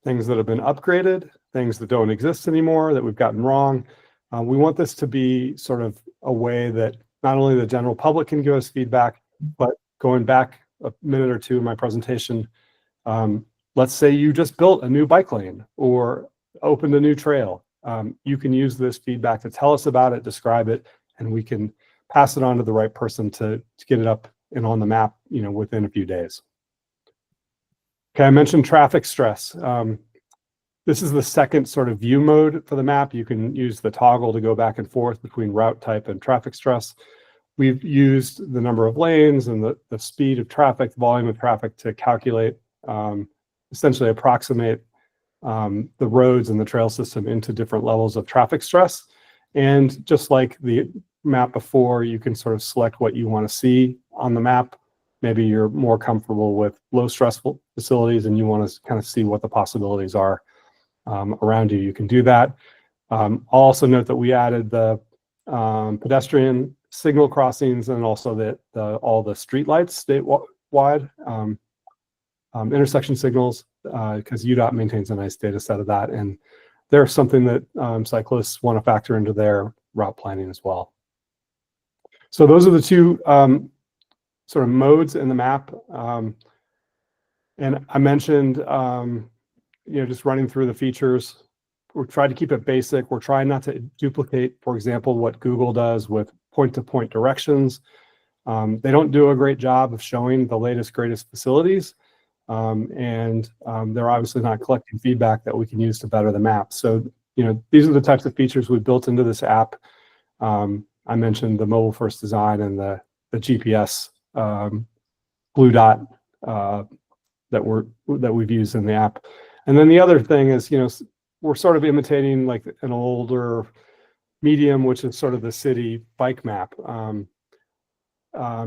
D: things that have been upgraded, things that don't exist anymore, that we've gotten wrong. We want this to be sort of a way that not only the general public can give us feedback, but going back a minute or 2 in my presentation, let's say you just built a new bike lane or opened a new trail. You can use this feedback to tell us about it, describe it, and we can pass it on to the right person to get it up and on the map, within a few days. Okay, I mentioned traffic stress. This is the second sort of view mode for the map. You can use the toggle to go back and forth between route type and traffic stress. We've used the number of lanes and the speed of traffic, the volume of traffic to calculate, essentially approximate the roads and the trail system into different levels of traffic stress. And just like the map before, you can sort of select what you want to see on the map. Maybe you're more comfortable with low stressful facilities and you want to kind of see what the possibilities are around you. You can do that. I'll also note that we added the pedestrian signal crossings and also all the street lights statewide, intersection signals, because UDOT maintains a nice data set of that. And they're something that cyclists want to factor into their route planning as well. So those are the 2 sort of modes in the map. And I mentioned, just running through the features we're trying to keep it basic. We're trying not to duplicate, for example, what Google does with point-to-point directions. They don't do a great job of showing the latest, greatest facilities. They're obviously not collecting feedback that we can use to better the map. So, these are the types of features we've built into this app. I mentioned the mobile first design and the GPS blue dot that we've used in the app. And then the other thing is, we're sort of imitating like an older medium, which is sort of the city bike map,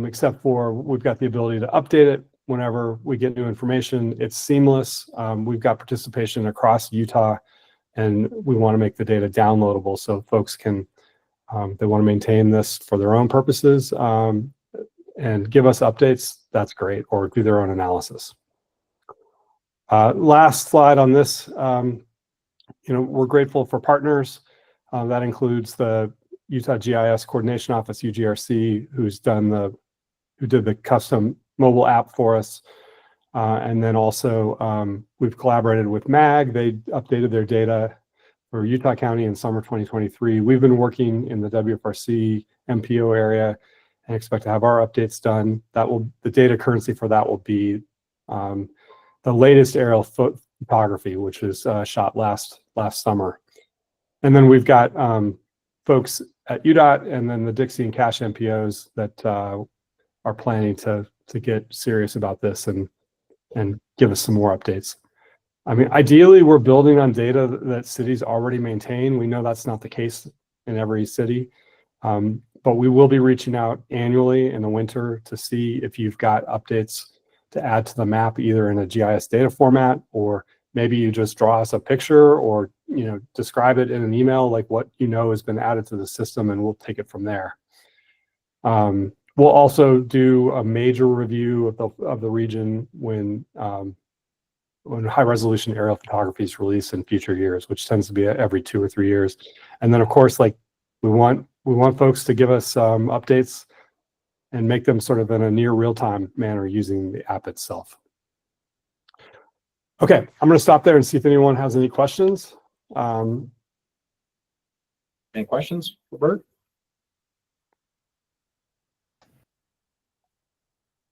D: except for we've got the ability to update it whenever we get new information. It's seamless. We've got participation across Utah, and we want to make the data downloadable so folks can, they want to maintain this for their own purposes and give us updates. That's great, or do their own analysis. Last slide on this. We're grateful for partners. That includes the Utah GIS Coordination Office, UGRC, who did the custom mobile app for us. And then also we've collaborated with MAG. They updated their data for Utah County in summer 2023. We've been working in the WFRC MPO area and expect to have our updates done. The data currency for that will be the latest aerial photography, which was shot last summer. And then we've got folks at UDOT and then the Dixie and Cache MPOs that are planning to get serious about this and give us some more updates. I mean, ideally, we're building on data that cities already maintain. We know that's not the case in every city, but we will be reaching out annually in the winter to see if you've got updates to add to the map, either in a GIS data format, or maybe you just draw us a picture, or describe it in an email, like what has been added to the system, and we'll take it from there. We'll also do a major review of the region when high resolution aerial photography is released in future years, which tends to be every 2 or 3 years. And then of course, like we want folks to give us updates and make them sort of in a near real-time manner using the app itself. Okay, I'm going to stop there and see if anyone has any questions.
A: Any questions for Bert?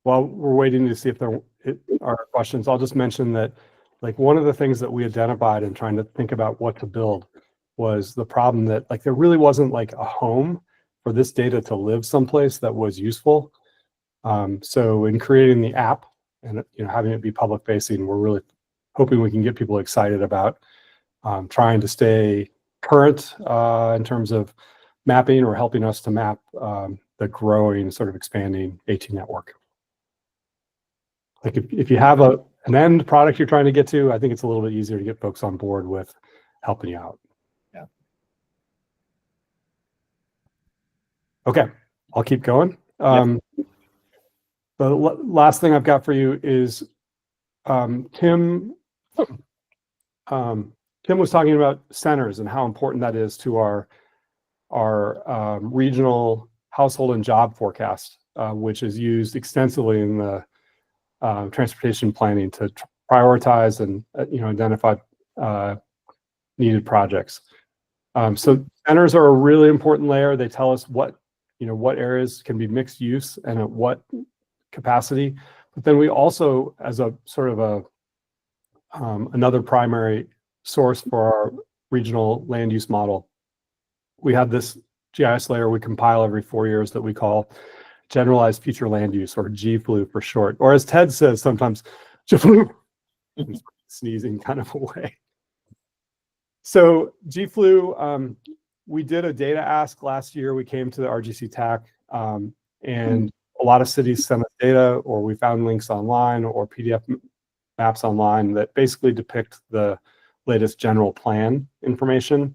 D: While we're waiting to see if there are questions, I'll just mention that like one of the things that we identified in trying to think about what to build was the problem that like there really wasn't like a home for this data to live someplace that was useful. So in creating the app and having it be public facing, we're really hoping we can get people excited about trying to stay current in terms of mapping or helping us to map the growing, sort of expanding AT network. Like if you have an end product you're trying to get to, I think it's a little bit easier to get folks on board with helping you out.
A: Yeah.
D: Okay, I'll keep going. The last thing I've got for you is Tim was talking about centers and how important that is to our regional household and job forecast, which is used extensively in the transportation planning to prioritize and identify needed projects. So centers are a really important layer. They tell us what areas can be mixed use and at what capacity. But then we also, as a sort of another primary source for our regional land use model, we have this GIS layer we compile every 4 years that we call Generalized Future Land Use, or GFLU for short, or as Ted says sometimes, GFLU, sneezing kind of a way. So GFLU, we did a data ask last year. We came to the RGC TAC, and a lot of cities sent us data, or we found links online or PDF maps online that basically depict the latest general plan information.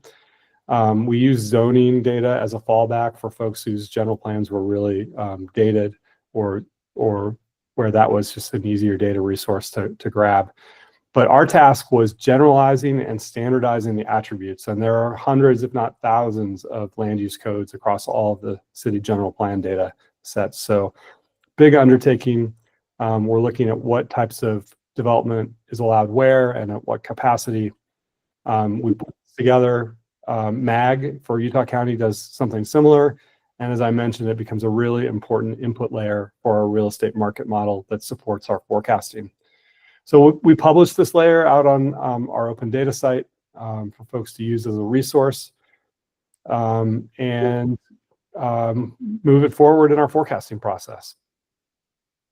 D: We use zoning data as a fallback for folks whose general plans were really dated, or where that was just an easier data resource to grab. But our task was generalizing and standardizing the attributes. And there are hundreds, if not thousands, of land use codes across all of the city general plan data sets. So big undertaking. We're looking at what types of development is allowed where and at what capacity. We put together. MAG for Utah County does something similar. And as I mentioned, it becomes a really important input layer for our real estate market model that supports our forecasting. So we publish this layer out on our open data site for folks to use as a resource and move it forward in our forecasting process.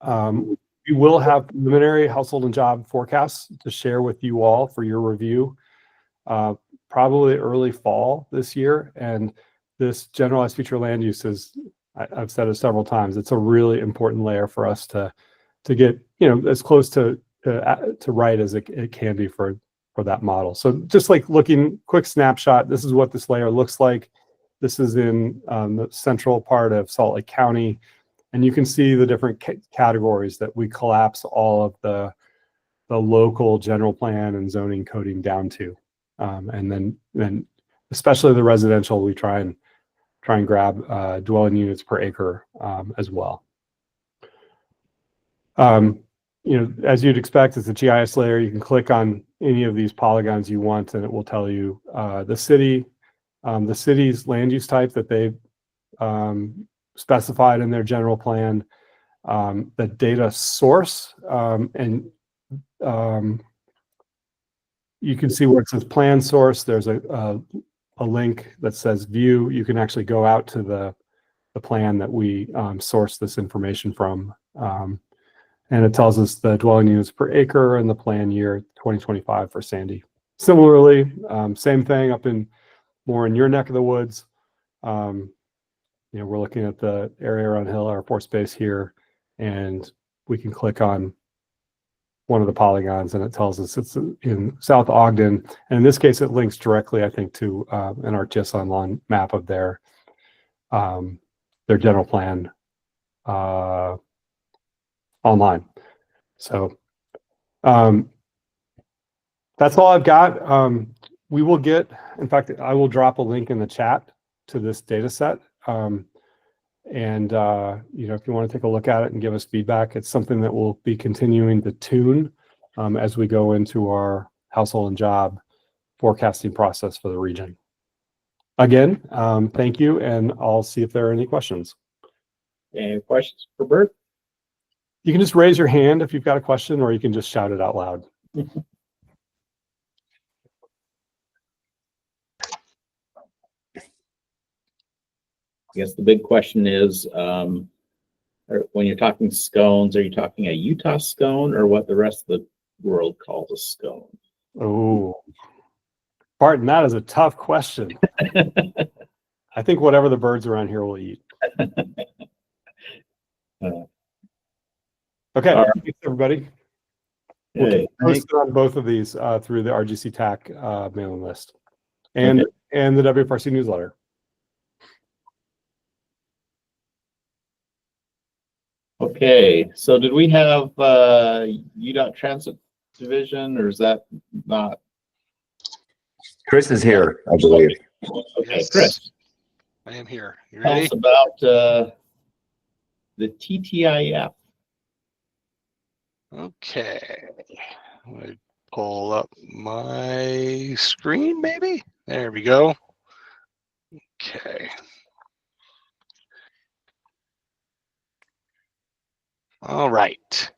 D: We will have preliminary household and job forecasts to share with you all for your review, probably early fall this year. And this generalized future land use is, I've said it several times, it's a really important layer for us to get, as close to right as it can be for that model. So just like looking, quick snapshot, this is what this layer looks like. This is in the central part of Salt Lake County. And you can see the different categories that we collapse all of the local general plan and zoning coding down to. And then especially the residential, we try and grab dwelling units per acre as well. As you'd expect, it's a GIS layer. You can click on any of these polygons you want, and it will tell you the city's land use type that they've specified in their general plan, the data source, and you can see where it says plan source. There's a link that says view. You can actually go out to the plan that we source this information from. And it tells us the dwelling units per acre and the plan year 2025 for Sandy. Similarly, same thing up more in your neck of the woods. We're looking at the area around Hill Air Force Base here, and we can click on one of the polygons and it tells us it's in South Ogden. And in this case, it links directly, I think, to an ArcGIS Online map of their general plan online. So that's all I've got. We will get, in fact, I will drop a link in the chat to this data set. And if you want to take a look at it and give us feedback, it's something that we'll be continuing to tune as we go into our household and job forecasting process for the region. Again, thank you, and I'll see if there are any questions.
A: Any questions for Bert?
D: You can just raise your hand if you've got a question, or you can just shout it out loud.
A: I guess the big question is, when you're talking scones, are you talking a Utah scone or what the rest of the world calls a scone?
D: Oh, Barton, that is a tough question. I think whatever the birds around here will eat. Okay,
A: right.
D: Thanks, everybody. We'll keep posted on both of these through the RGC TAC mailing list and the WFRC newsletter.
A: Okay, so did we have UDOT Transit Division, or is that not?
J: Chris is here, I believe.
A: Okay,
E: Yes.
A: Chris.
E: I am here. You
A: Tell
E: ready?
A: us about the TTIF.
E: Okay. I'm gonna pull up my screen, maybe. There we go. Okay. All right.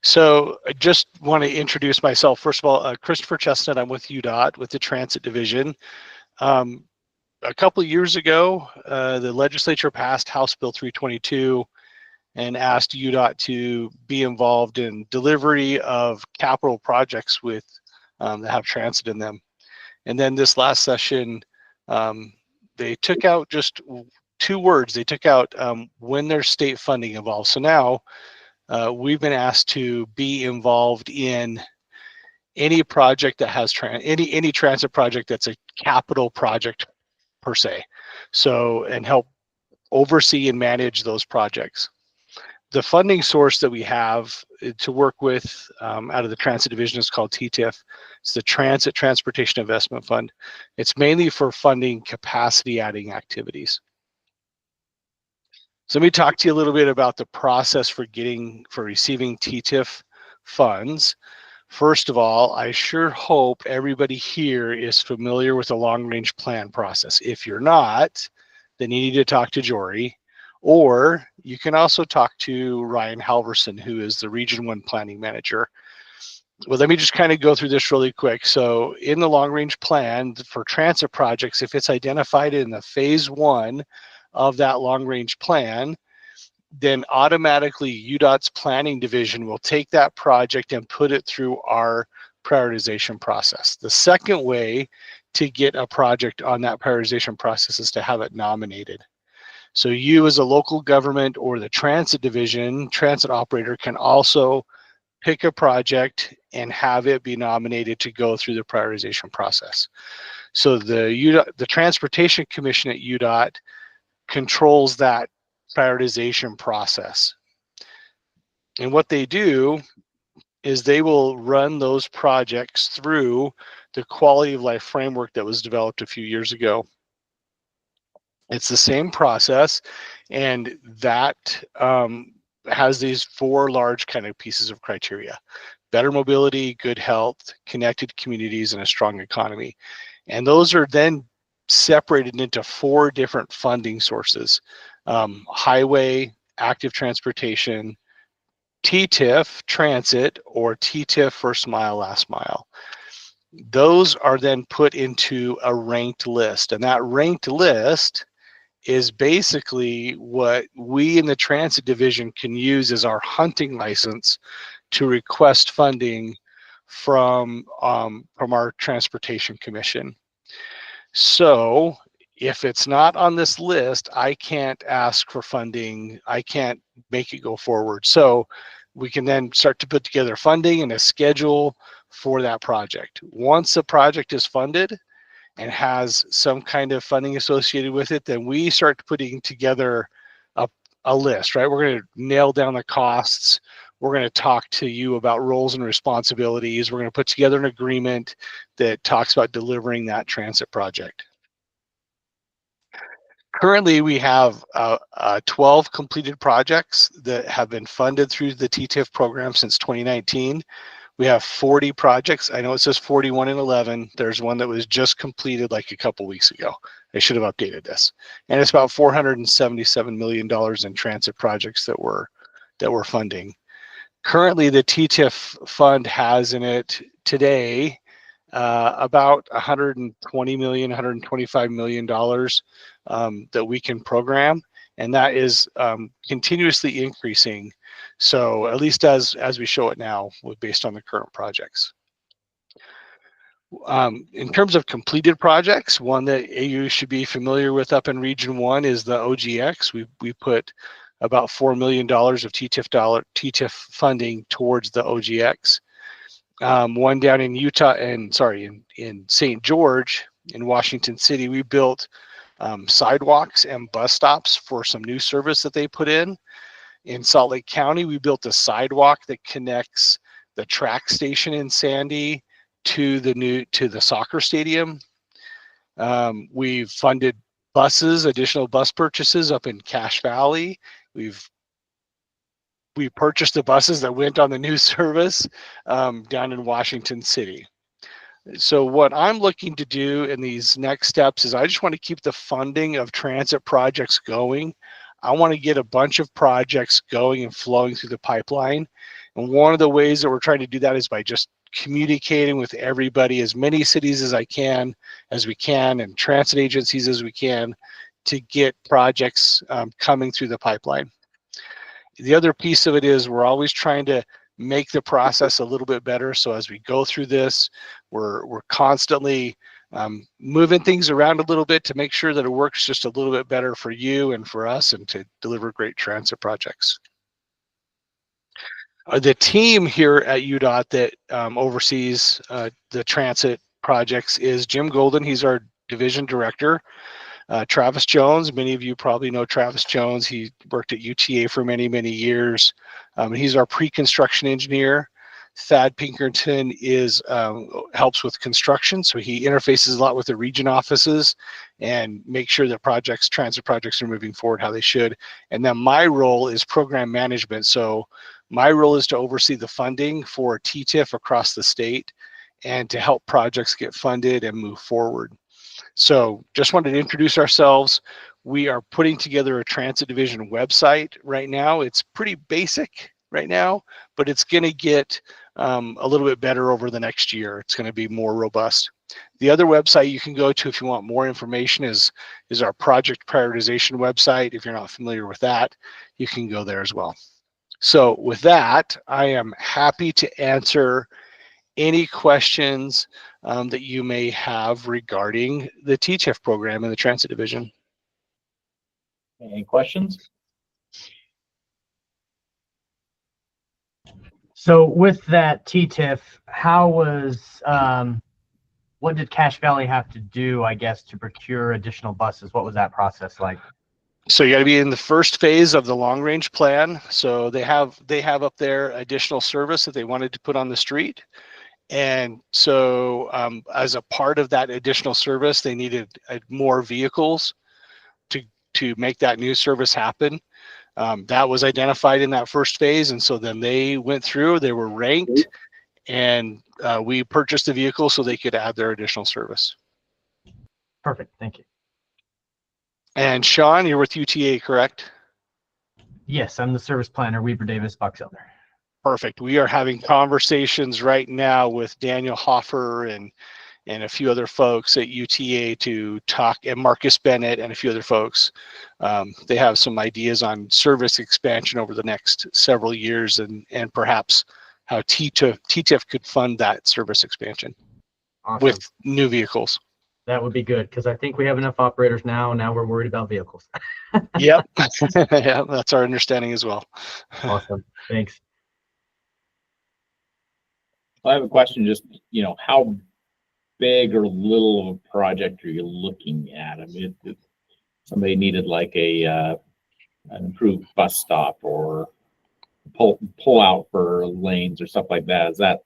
E: So I just want to introduce myself. First of all, Christopher Chestnut. I'm with UDOT, with the Transit Division. A couple of years ago, the legislature passed House Bill 322 and asked UDOT to be involved in delivery of capital projects with that have transit in them. And then this last session, they took out just two words. They took out when there's state funding involved. So now we've been asked to be involved in any project that has any transit project that's a capital project per se. So, and help oversee and manage those projects. The funding source that we have to work with out of the Transit Division is called TTIF. It's the Transit Transportation Investment Fund. It's mainly for funding capacity adding activities. So let me talk to you a little bit about the process for receiving TTIF funds. First of all, I sure hope everybody here is familiar with the long-range plan process. If you're not, then you need to talk to Jory, or you can also talk to Ryan Halverson, who is the Region 1 Planning Manager. Well, let me just kind of go through this really quick. So in the long-range plan for transit projects, if it's identified in the phase 1 of that long-range plan, then automatically UDOT's planning division will take that project and put it through our prioritization process. The second way to get a project on that prioritization process is to have it nominated. So you as a local government or the transit division, transit operator, can also pick a project and have it be nominated to go through the prioritization process. So the Transportation Commission at UDOT controls that prioritization process. And what they do is they will run those projects through the quality of life framework that was developed a few years ago. It's the same process, and that has these 4 large kind of pieces of criteria: better mobility, good health, connected communities, and a strong economy. And those are then separated into 4 different funding sources: highway, active transportation, TTIF, transit, or TTIF, first mile, last mile. Those are then put into a ranked list, and that ranked list is basically what we in the transit division can use as our hunting license to request funding from our Transportation Commission. So if it's not on this list, I can't ask for funding. I can't make it go forward. So we can then start to put together funding and a schedule for that project. Once the project is funded and has some kind of funding associated with it, then we start putting together a list, right? We're going to nail down the costs. We're going to talk to you about roles and responsibilities. We're going to put together an agreement that talks about delivering that transit project. Currently, we have 12 completed projects that have been funded through the TTIF program since 2019. We have 40 projects. I know it says 41 and 11. There's one that was just completed like a couple weeks ago. I should have updated this. And it's about $477 million in transit projects that we're funding. Currently, the TTIF fund has in it today about $120 million, $125 million that we can program, and that is continuously increasing. So at least as we show it now, based on the current projects. In terms of completed projects, one that you should be familiar with up in Region 1 is the OGX. We put about $4 million of TTIF funding towards the OGX. One down in Utah, and in St. George in Washington City, we built sidewalks and bus stops for some new service that they put in. In Salt Lake County, we built a sidewalk that connects the track station in Sandy to the soccer stadium. We've funded buses, additional bus purchases up in Cache Valley. We purchased the buses that went on the new service down in Washington City. So what I'm looking to do in these next steps is I just want to keep the funding of transit projects going. I want to get a bunch of projects going and flowing through the pipeline. And one of the ways that we're trying to do that is by just communicating with everybody, as many cities as we can, and transit agencies as we can, to get projects coming through the pipeline. The other piece of it is we're always trying to make the process a little bit better. So as we go through this, we're constantly moving things around a little bit to make sure that it works just a little bit better for you and for us, and to deliver great transit projects. The team here at UDOT that oversees the transit projects is Jim Golden. He's our division director. Travis Jones, many of you probably know Travis Jones. He worked at UTA for many, many years. He's our pre-construction engineer. Thad Pinkerton helps with construction, so he interfaces a lot with the region offices and makes sure that transit projects are moving forward how they should. And then my role is program management. So My role is to oversee the funding for TTIF across the state and to help projects get funded and move forward. So just wanted to introduce ourselves. We are putting together a transit division website right now. It's pretty basic right now, but it's going to get a little bit better over the next year. It's going to be more robust. The other website you can go to if you want more information is our project prioritization website. If you're not familiar with that, you can go there as well. So with that, I am happy to answer any questions that you may have regarding the TTIF program in the transit division.
A: Any questions?
F: So with that TTIF, how was, what did Cache Valley have to do, I guess, to procure additional buses? What was that process like?
E: So you got to be in the first phase of the long range plan. So they have up there additional service that they wanted to put on the street. And so as a part of that additional service, they needed more vehicles to make that new service happen. That was identified in that first phase. And so then they went through, they were ranked, and we purchased the vehicle so they could add their additional service.
F: Perfect, thank you.
E: And Sean, you're with UTA, correct?
F: Yes, I'm the service planner, Weber Davis, Box Elder.
E: Perfect. We are having conversations right now with Daniel Hoffer and a few other folks at UTA to talk, and Marcus Bennett and a few other folks. They have some ideas on service expansion over the next several years and perhaps how TTIF could fund that service expansion with new vehicles.
F: That would be good because I think we have enough operators now. Now we're worried about vehicles.
E: Yep. Yeah, that's our understanding as well.
F: Awesome. Thanks.
A: I have a question, just, how big or little of a project are you looking at? I mean, if somebody needed like an improved bus stop or pull out for lanes or stuff like that, is that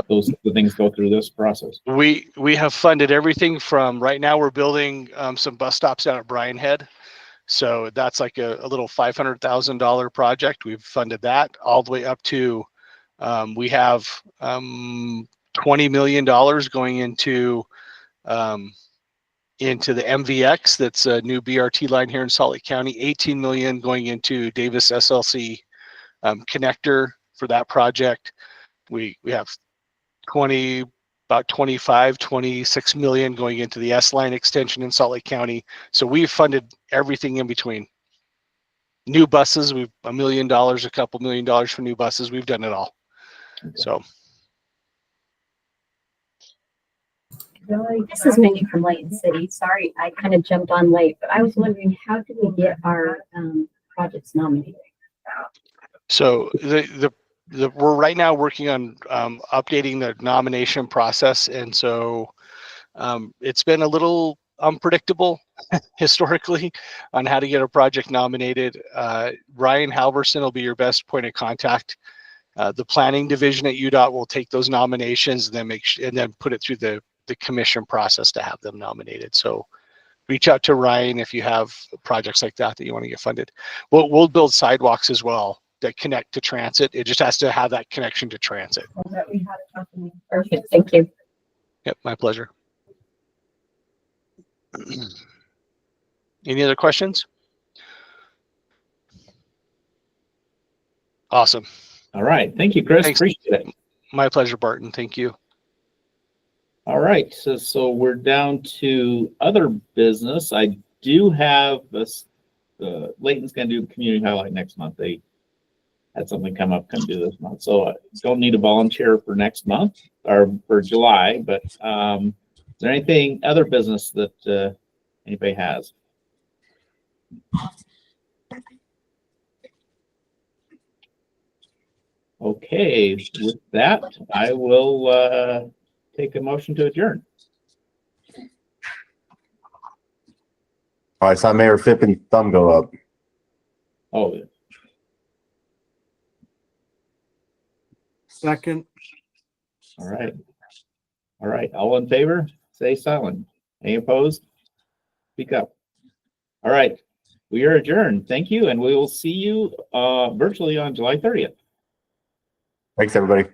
A: those the things go through this process?
E: We have funded everything from, right now we're building some bus stops down at Bryan Head. So that's like a little $500,000 project. We've funded that all the way up to, we have $20 million going into the MVX. That's a new BRT line here in Salt Lake County. 18 million going into Davis SLC connector for that project. We have about 26 million going into the S line extension in Salt Lake County. So we've funded everything in between. New buses, we've $1 million, a couple $1 million for new buses. We've done it all. Okay. So.
H: This is Mindy from Layton City. Sorry, I kind of jumped on late, but I was wondering, how do we get our projects nominated?
E: So we're right now working on updating the nomination process, and so it's been a little unpredictable historically on how to get a project nominated. Ryan Halverson will be your best point of contact. The planning division at UDOT will take those nominations and then put it through the commission process to have them nominated. So reach out to Ryan if you have projects like that you want to get funded. We'll build sidewalks as well that connect to transit. It just has to have that connection to transit.
H: Perfect, thank you.
E: Yep, my pleasure. Any other questions? Awesome.
A: All right, thank you, Chris.
E: Thanks.
A: Appreciate it.
E: My pleasure, Barton. Thank you.
A: All right, so we're down to other business. I do have this. Layton's going to do community highlight next month. They had something come up, couldn't do this month, so I don't need a volunteer for next month or for July. But is there anything other business that anybody has? Okay, with that, I will take a motion to adjourn.
J: I saw Mayor Fippin's thumb go up.
A: Oh.
G: Second.
A: All right. All right. All in favor, say silent. Any opposed? Speak up. All right. We are adjourned. Thank you, and we will see you virtually on July 30th.
J: Thanks, everybody.